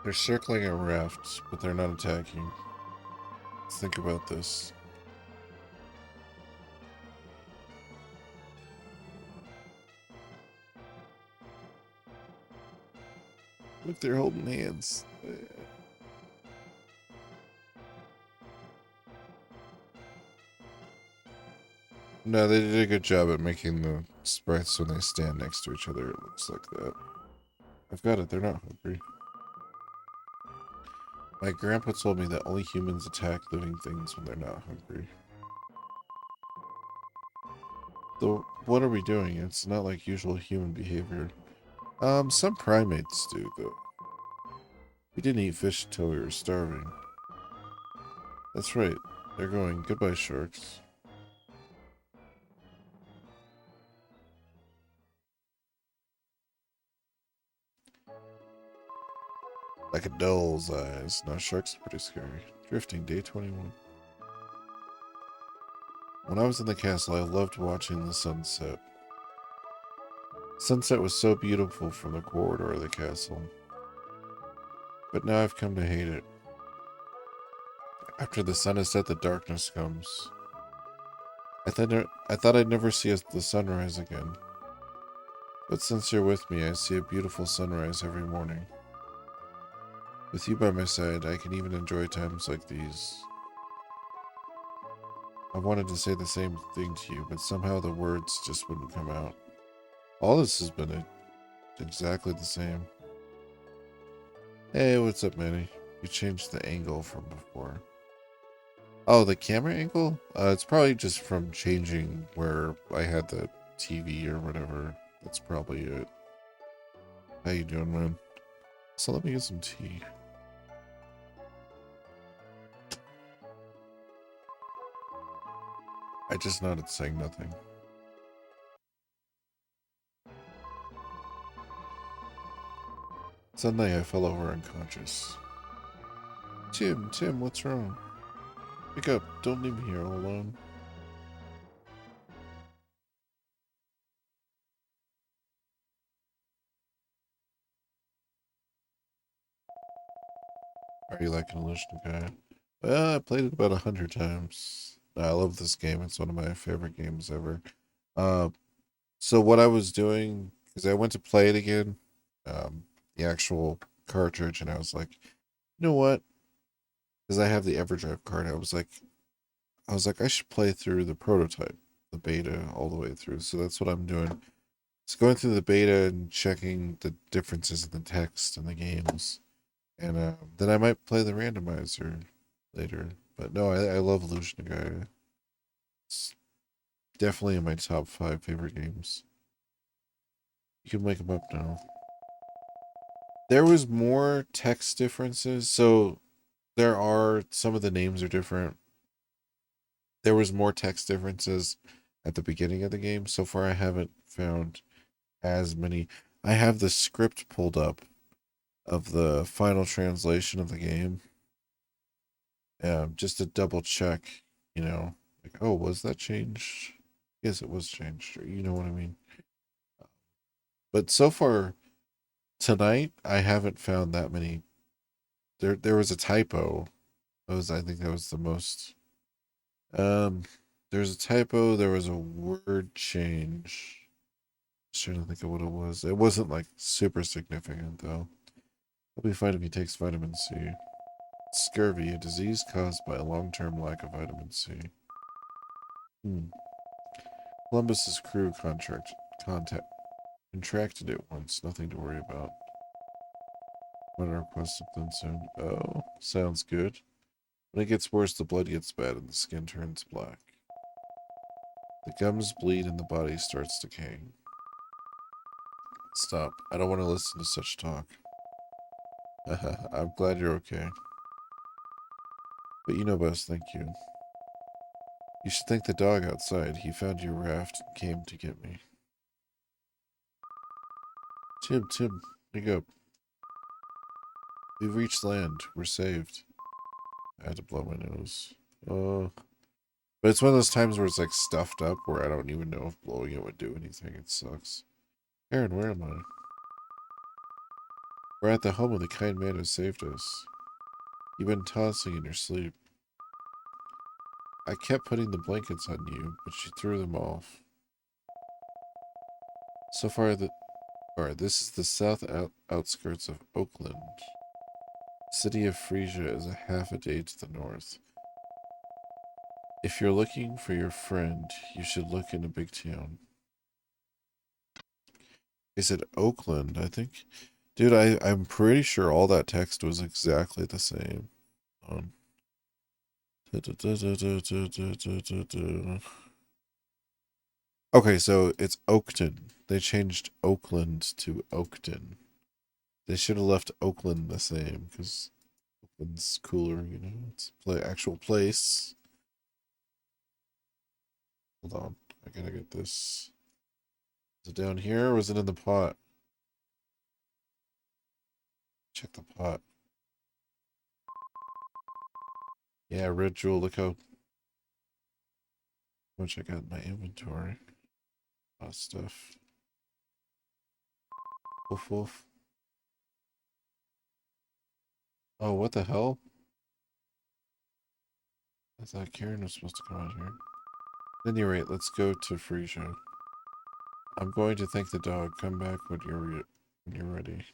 They're circling a raft, but they're not attacking. Let's think about this. Look, they're holding hands. No, they did a good job at making the sprites when they stand next to each other. It looks like that. I've got it. They're not hungry. My grandpa told me that only humans attack living things when they're not hungry. So, what are we doing? It's not like usual human behavior. Some primates do, though. We didn't eat fish until we were starving. That's right. They're going, goodbye, sharks. Like a doll's eyes. Now sharks are pretty scary. Drifting, day 21. When I was in the castle, I loved watching the sunset. Sunset was so beautiful from the corridor of the castle. But now I've come to hate it. After the sun has set, the darkness comes. I thought I'd never see the sunrise again. But since you're with me, I see a beautiful sunrise every morning. With you by my side, I can even enjoy times like these. I wanted to say the same thing to you, but somehow the words just wouldn't come out. All this has been exactly the same. Hey, what's up, Manny? You changed the angle from before. Oh, the camera angle? It's probably just from changing where I had the TV or whatever. That's probably it. How you doing, man? So let me get some tea. I just nodded, saying nothing. Suddenly I fell over unconscious. Tim, what's wrong? Wake up, don't leave me here all alone. Are you like an illusion guy? Well, I played it about 100 times. I love this game. It's one of my favorite games ever. Uh, so what I was doing, because I went to play it again, the actual cartridge, and I was like, you know what? Because I have the EverDrive card, I was like, I should play through the prototype, the beta, all the way through. So that's what I'm doing. It's going through the beta and checking the differences in the text and the games. And then I might play the randomizer later. But no, I love Illusion Gaia. It's definitely in my top 5 favorite games. You can wake them up now. There was more text differences, so there are some of the names are different. There was more text differences at the beginning of the game. So far, I haven't found as many. I have the script pulled up of the final translation of the game, just to double check. Like, oh, was that changed? Yes, it was changed. Or, you know what I mean? But so far tonight, I haven't found that many. There was a typo. I think that was the most. Um, there's a typo. There was a word change. Trying to think of what it was. It wasn't like super significant though. He'll be fine if he takes vitamin C. Scurvy, a disease caused by a long-term lack of vitamin C. Columbus's crew contracted it once. Nothing to worry about. Want to request something soon? Oh, sounds good. When it gets worse, the blood gets bad and the skin turns black. The gums bleed and the body starts decaying. Stop. I don't want to listen to such talk. I'm glad you're okay. But you know best, thank you. You should thank the dog outside. He found your raft and came to get me. Tim, wake up. We've reached land. We're saved. I had to blow my nose. But it's one of those times where it's like stuffed up where I don't even know if blowing it would do anything. It sucks. Aaron, where am I? We're at the home of the kind man who saved us. You've been tossing in your sleep. I kept putting the blankets on you, but you threw them off. So far, alright, this is the south outskirts of Oakland. The city of Frisia is a half a day to the north. If you're looking for your friend, you should look in a big town. Is it Oakland, I think? Dude, I'm pretty sure all that text was exactly the same. Okay, so it's Oakton. They changed Oakland to Oakton. They should have left Oakland the same, because Oakland's cooler, It's actual place. Hold on. I gotta get this. Is it down here or was it in the pot? Check the pot. Yeah, red jewel, look how much I got in my inventory. A lot of stuff. Woof woof. Oh, what the hell? I thought Karen was supposed to come out here. At any rate, let's go to Frisia. I'm going to thank the dog. Come back when you're ready.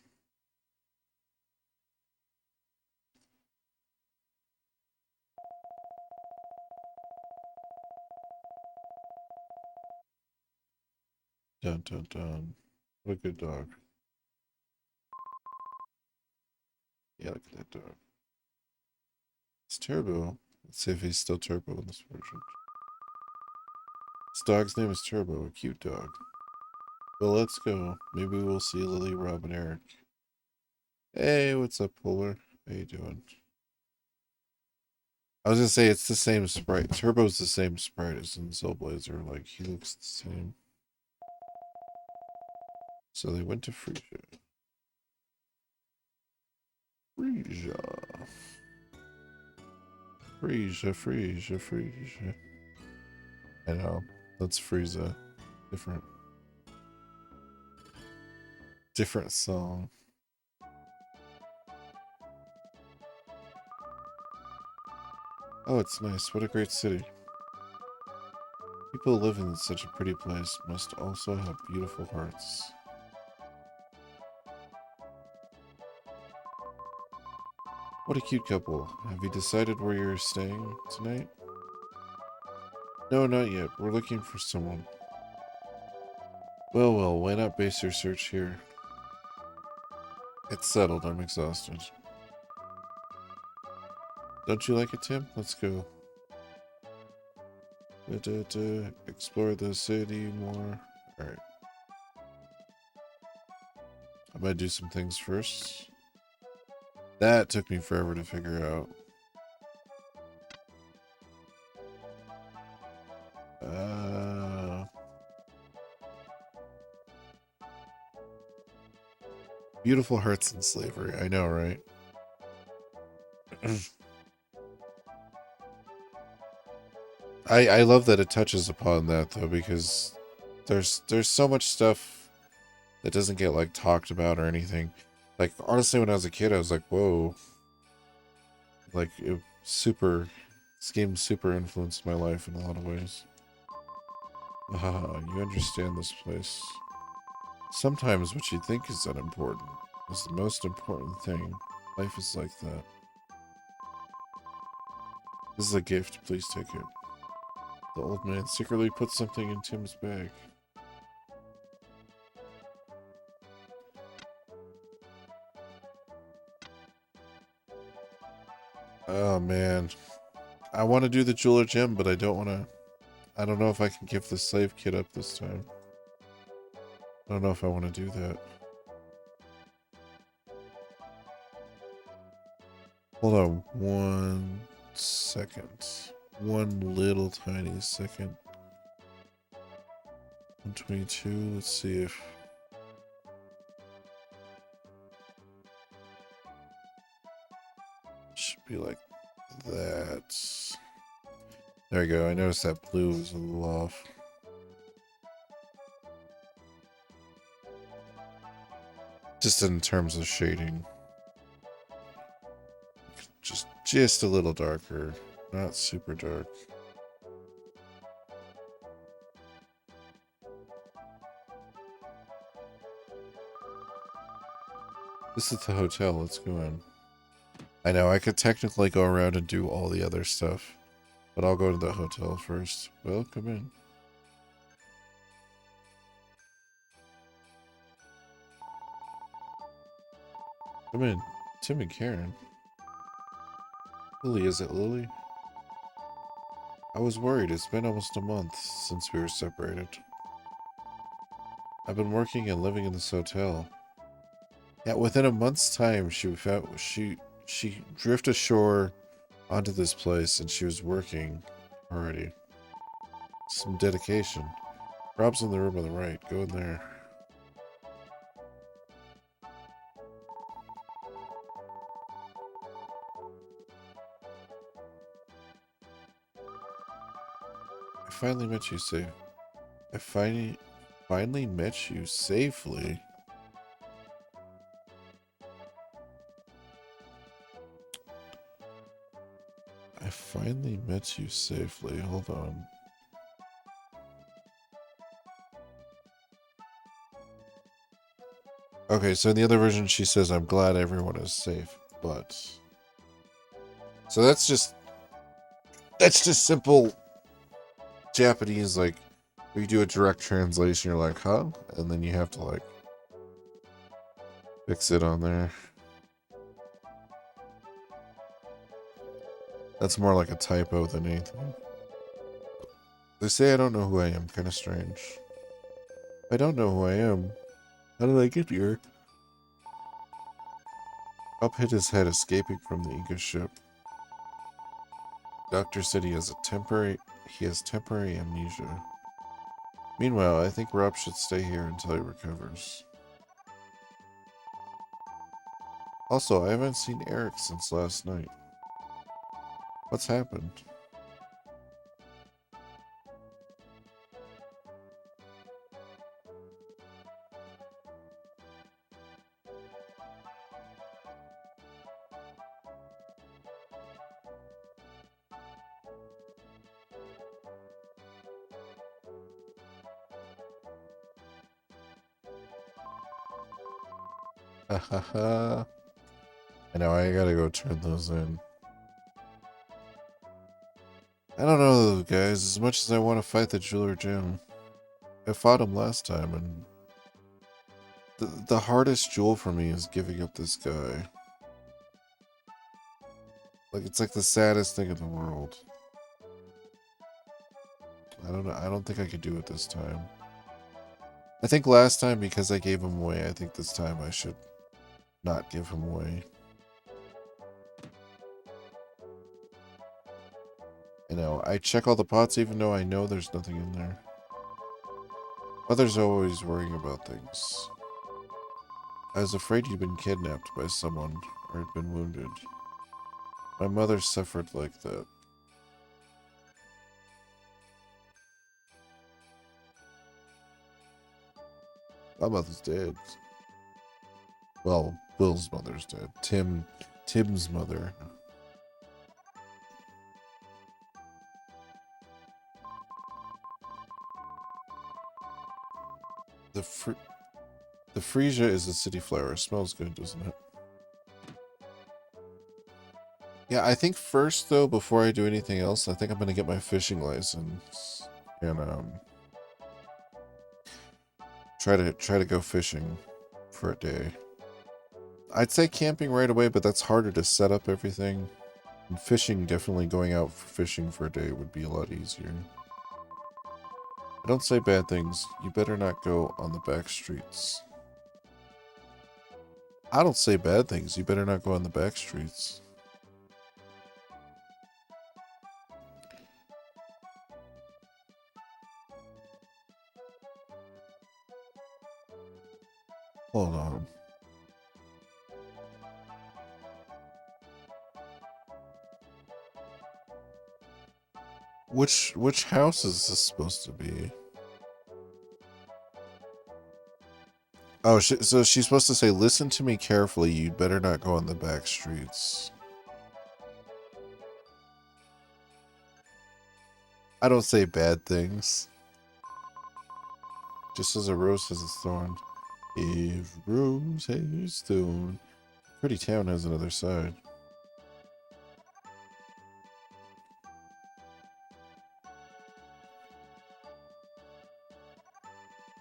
Dun dun dun. What a good dog. Yeah, look at that dog. It's Turbo. Let's see if he's still Turbo in this version. This dog's name is Turbo, a cute dog. Well, let's go. Maybe we'll see Lily, Rob, and Eric. Hey, what's up, Polar? How you doing? I was gonna say it's the same sprite. Turbo's the same sprite as in Soulblazer. Like, he looks the same. So they went to Frisia. Frisia. Frisia, Frisia, Frisia. I know. That's Frieza. Different song. Oh, it's nice. What a great city. People who live in such a pretty place must also have beautiful hearts. What a cute couple. Have you decided where you're staying tonight? No, not yet. We're looking for someone. Well, well, why not base your search here? It's settled. I'm exhausted. Don't you like it, Tim? Let's go. Explore the city more. Alright. I'm gonna do some things first. That took me forever to figure out. Beautiful hearts in slavery. I know, right? I love that it touches upon that though, because there's so much stuff that doesn't get like talked about or anything. Like honestly, when I was a kid, I was like, whoa. Like this game super influenced my life in a lot of ways. You understand this place. Sometimes what you think is unimportant is the most important thing. Life is like that. This is a gift. Please take it. The old man secretly put something in Tim's bag. Oh man. I want to do the jeweler gem, but I don't want to. I don't know if I can give the slave kit up this time. I don't know if I want to do that. Hold on 1 second. One little tiny second. 122. Let's see if. Should be like that. There we go. I noticed that blue was a little off. Just in terms of shading. Just a little darker. Not super dark. This is the hotel. Let's go in. I know, I could technically go around and do all the other stuff. But I'll go to the hotel first. Well, come in. Come in. Tim and Karen. Lily, is it Lily? I was worried. It's been almost a month since we were separated. I've been working and living in this hotel. Yeah, within a month's time, she drifted ashore onto this place, and she was working already. Some dedication. Rob's in the room on the right. Go in there. I finally met you safe. I finally met you safely. I finally met you safely. Hold on. Okay, so in the other version she says, I'm glad everyone is safe, but... So that's just simple Japanese, like, where you do a direct translation, you're like, huh? And then you have to, like, fix it on there. That's more like a typo than anything. They say I don't know who I am, kind of strange. I don't know who I am. How did I get here? Up hit his head escaping from the Inca ship. Doctor said he has temporary amnesia. Meanwhile, I think Rob should stay here until he recovers. Also, I haven't seen Eric since last night. What's happened? Hahaha. I know, I gotta go turn those in. I don't know, guys. As much as I want to fight the Jeweler Jim, I fought him last time, and the hardest jewel for me is giving up this guy. Like, it's like the saddest thing in the world. I don't know. I don't think I could do it this time. I think last time, because I gave him away, I think this time I should not give him away. You know, I check all the pots even though I know there's nothing in there. Mother's always worrying about things. I was afraid you'd been kidnapped by someone or had been wounded. My mother suffered like that. My mother's dead. Well, Will's mother's dead. Tim's mother. The freesia is a city flower. Smells good, doesn't it? Yeah, I think first though, before I do anything else, I think I'm gonna get my fishing license and try to go fishing for a day. I'd say camping right away, but that's harder to set up everything. And fishing, definitely going out for fishing for a day would be a lot easier. I don't say bad things. You better not go on the back streets. I don't say bad things. You better not go on the back streets. Hold on. Which house is this supposed to be? Oh, so she's supposed to say, listen to me carefully, you'd better not go on the back streets. I don't say bad things. Just as a rose has a thorn. If rose has thorn. Pretty town has another side.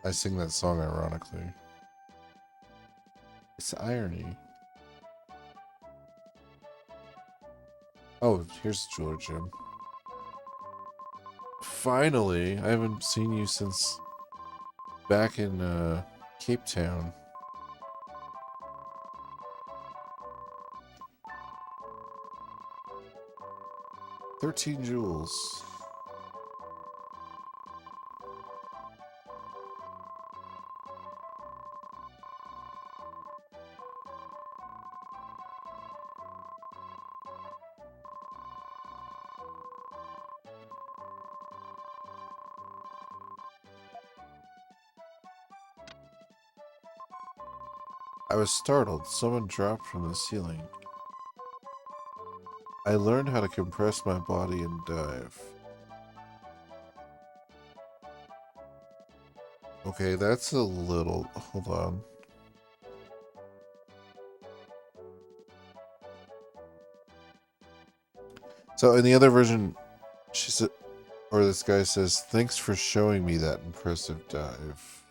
I sing that song ironically. It's irony. Oh, here's the jeweler, Jim. Finally! I haven't seen you since back in Cape Town. $13 jewels. I was startled. Someone dropped from the ceiling. I learned how to compress my body and dive. Okay, that's a little... Hold on. So in the other version, she said, or this guy says, "Thanks for showing me that impressive dive.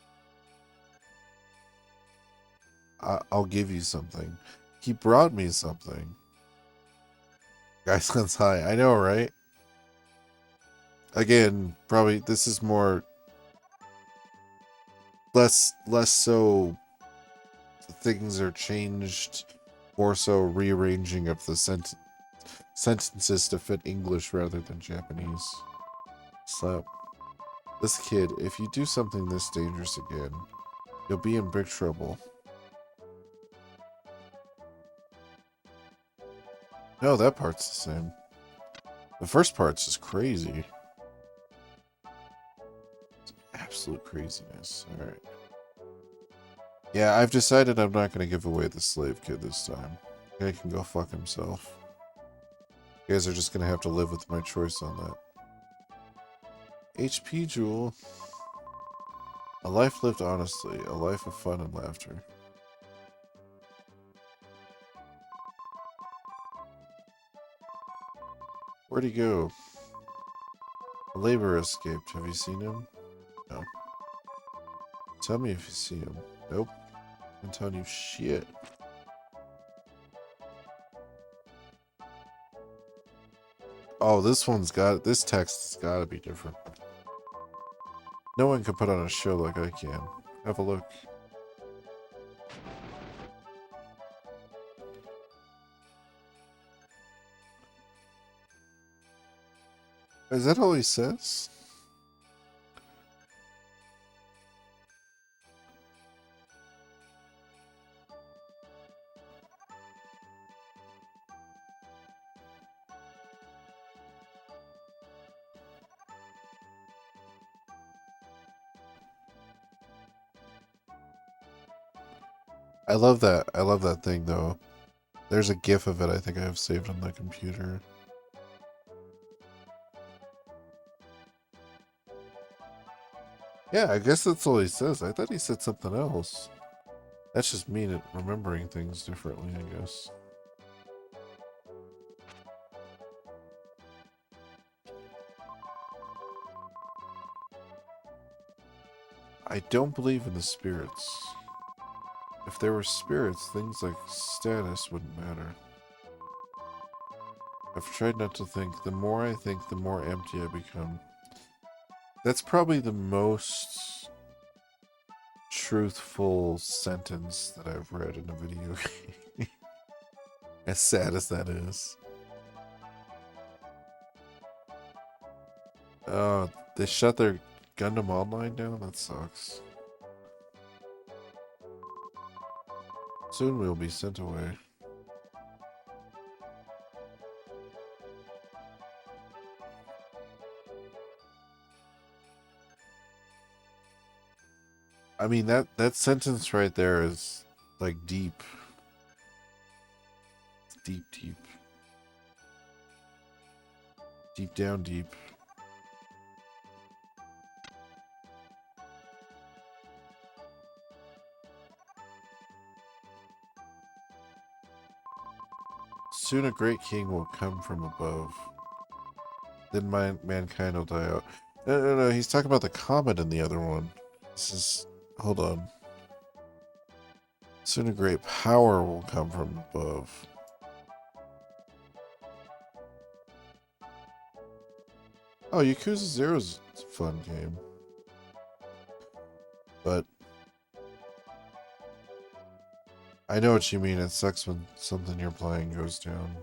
I'll give you something." He brought me something. Guy sounds high. I know, right? Again, probably this is more less so things are changed, more so rearranging of the sentences to fit English rather than Japanese. Slap. This kid, if you do something this dangerous again, you'll be in big trouble. No, that part's the same. The first part's just crazy. It's absolute craziness. Alright. Yeah, I've decided I'm not going to give away the slave kid this time. Guy can go fuck himself. You guys are just going to have to live with my choice on that. HP Jewel. A life lived honestly. A life of fun and laughter. Where'd he go? A laborer escaped. Have you seen him? No. Tell me if you see him. Nope. I'm telling you shit. Oh, this text has got to be different. No one can put on a show like I can. Have a look. Is that all he says? I love that. I love that thing, though. There's a GIF of it I think I have saved on the computer. Yeah, I guess that's all he says. I thought he said something else. That's just me remembering things differently, I guess. I don't believe in the spirits. If there were spirits, things like status wouldn't matter. I've tried not to think. The more I think, the more empty I become. That's probably the most truthful sentence that I've read in a video game. As sad as that is. Oh, they shut their Gundam Online down? That sucks. Soon we'll be sent away. I mean, that sentence right there is, like, deep. It's deep, deep. Deep down deep. Soon a great king will come from above. Then mankind will die out. No, he's talking about the comet in the other one. This is... Hold on. Soon a great power will come from above. Oh, Yakuza Zero's a fun game. But... I know what you mean. It sucks when something you're playing goes down.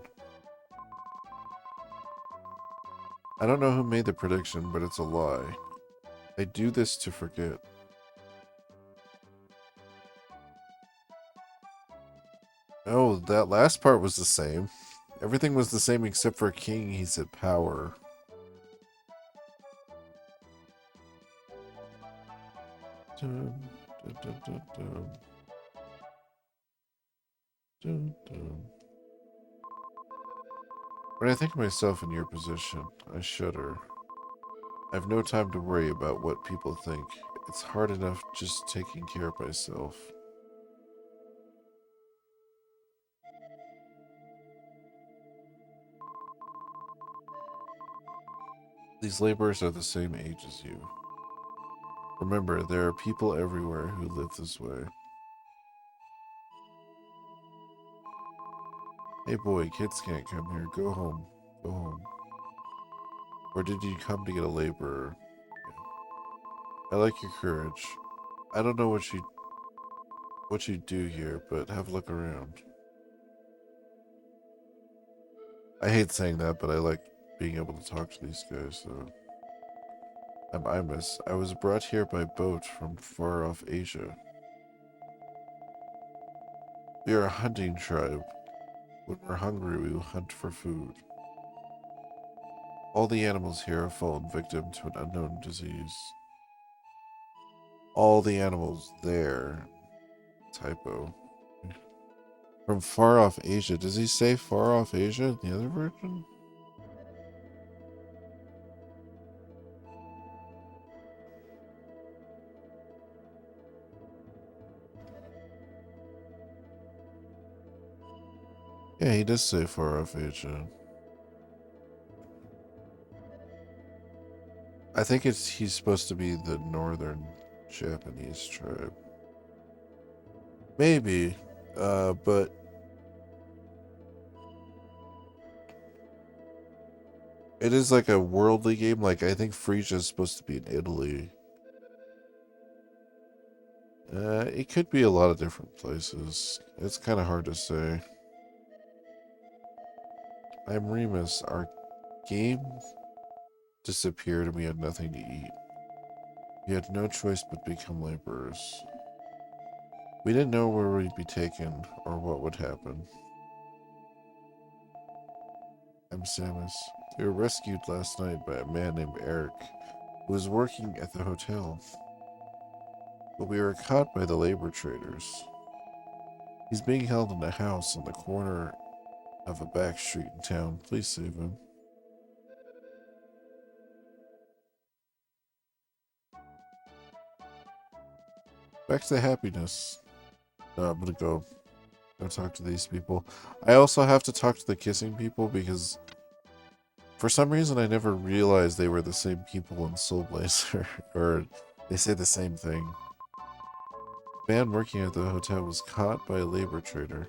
I don't know who made the prediction, but it's a lie. I do this to forget. Oh, that last part was the same. Everything was the same except for king, he said power. Dun, dun, dun, dun, dun. Dun, dun. When I think of myself in your position, I shudder. I have no time to worry about what people think. It's hard enough just taking care of myself. These laborers are the same age as you. Remember, there are people everywhere who live this way. Hey boy, kids can't come here. Go home. Go home. Or did you come to get a laborer? I like your courage. I don't know what you do here, but have a look around. I hate saying that, but I like being able to talk to these guys, so. I'm Imus. I was brought here by boat from far off Asia. We are a hunting tribe. When we're hungry, we will hunt for food. All the animals here have fallen victim to an unknown disease. All the animals there. Typo. From far off Asia. Does he say far off Asia in the other version? Yeah, he does say far off Asia. I think he's supposed to be the northern Japanese tribe. Maybe, but it is like a worldly game. Like, I think Frisia is supposed to be in Italy. It could be a lot of different places. It's kind of hard to say. I'm Remus. Our game disappeared and we had nothing to eat. We had no choice but become laborers. We didn't know where we'd be taken or what would happen. I'm Samus. We were rescued last night by a man named Eric, who was working at the hotel. But we were caught by the labor traders. He's being held in a house on the corner of a back street in town. Please save him. Back to happiness. No, I'm gonna go talk to these people. I also have to talk to the kissing people because for some reason I never realized they were the same people in Soul Blazer. Or they say the same thing. The man working at the hotel was caught by a labor trader.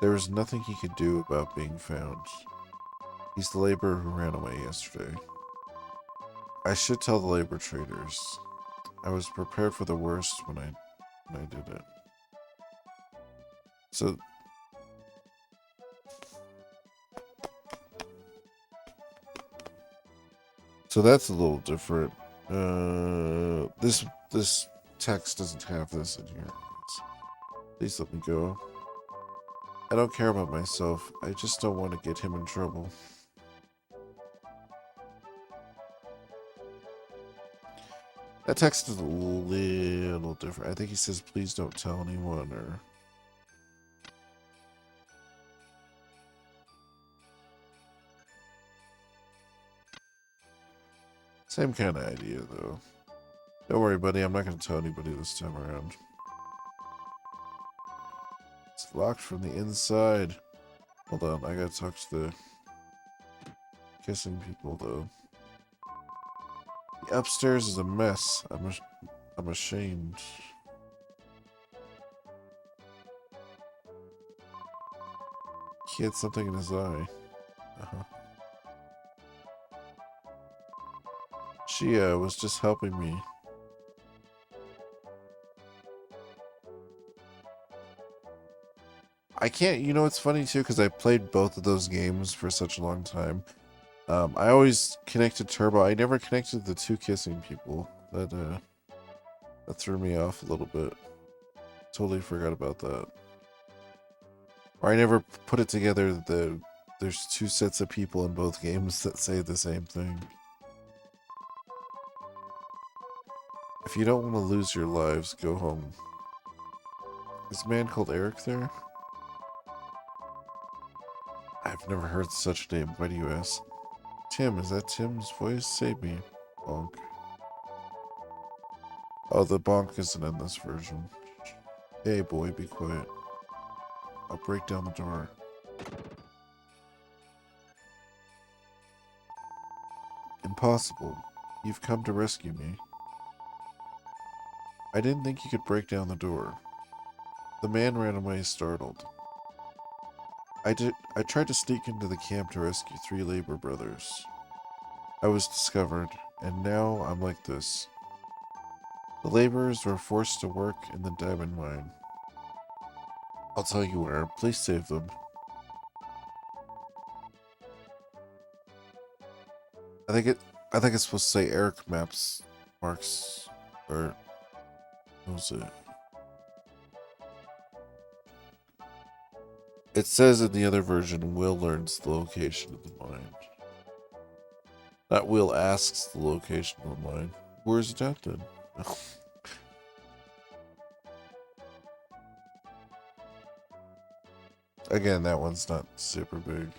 There was nothing he could do about being found. He's the laborer who ran away yesterday. I should tell the labor traders. I was prepared for the worst when I did it. So that's a little different. This text doesn't have this in here. Please let me go. I don't care about myself. I just don't want to get him in trouble. That text is a little different. I think he says, please don't tell anyone, or... Same kind of idea, though. Don't worry, buddy. I'm not going to tell anybody this time around. It's locked from the inside. Hold on. I got to talk to the kissing people, though. The upstairs is a mess. I'm ashamed. He had something in his eye. She was just helping me. I can't, you know, it's funny too, because I played both of those games for such a long time. I always connected Turbo. I never connected the two kissing people. That threw me off a little bit. Totally forgot about that. Or I never put it together that there's two sets of people in both games that say the same thing. If you don't want to lose your lives, go home. Is a man called Eric there? I've never heard such a name. Why do you ask? Tim, is that Tim's voice? Save me. Bonk. Oh, the bonk isn't in this version. Hey, boy, be quiet. I'll break down the door. Impossible. You've come to rescue me. I didn't think you could break down the door. The man ran away startled. I tried to sneak into the camp to rescue 3 labor brothers. I was discovered, and now I'm like this. The laborers were forced to work in the diamond mine. I'll tell you where. Please save them. I think it's supposed to say Eric Maps Marks, or what was it? It says in the other version, Will learns the location of the mine. Not Will asks the location of the mine. Where is it at then? Again, that one's not super big.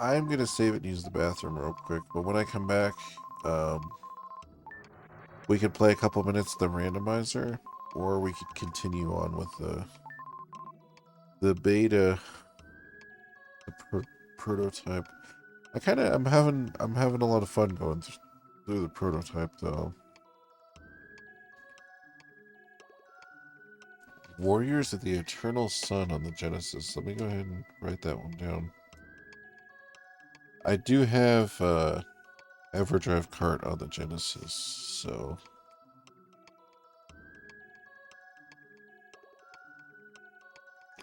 I'm going to save it and use the bathroom real quick, but when I come back, we could play a couple minutes of the randomizer, or we could continue on with the beta, the prototype. I'm having a lot of fun going through the prototype though. Warriors of the Eternal Sun on the Genesis. Let me go ahead and write that one down. I do have EverDrive cart on the Genesis, so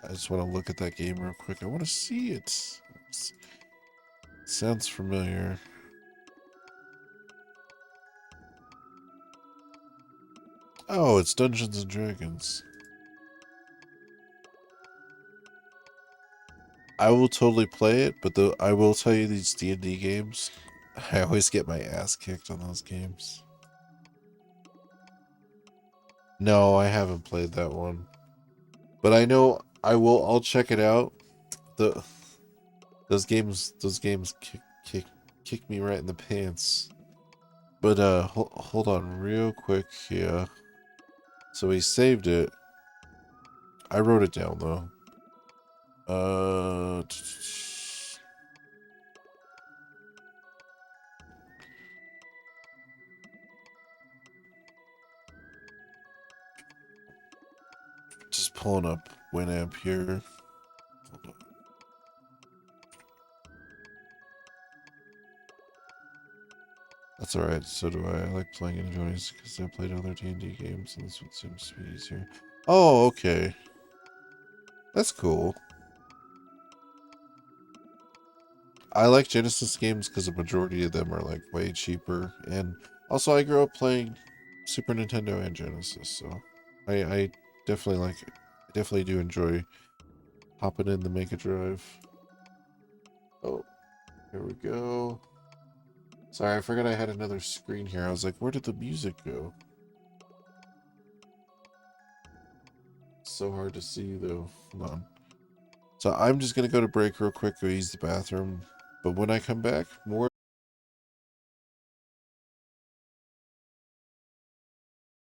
I just want to look at that game real quick. I want to see it. Sounds familiar. Oh, it's Dungeons and Dragons. I will totally play it, but I will tell you these D&D games, I always get my ass kicked on those games. No, I haven't played that one. But I know I'll check it out. Those games kick me right in the pants. But hold on real quick here. So we saved it. I wrote it down though. Just pulling up Winamp here. Hold on. That's alright, so do I. I like playing in joints because I played other D&D games and this one seems to be easier. Oh, okay. That's cool. I like Genesis games because the majority of them are like way cheaper, and also I grew up playing Super Nintendo and Genesis, so I definitely like it. I definitely do enjoy hopping in the Mega Drive. Oh, here we go. Sorry, I forgot I had another screen here. I was like, where did the music go? It's so hard to see though. Hold on. So I'm just gonna go to break real quick, go use the bathroom. But when I come back, more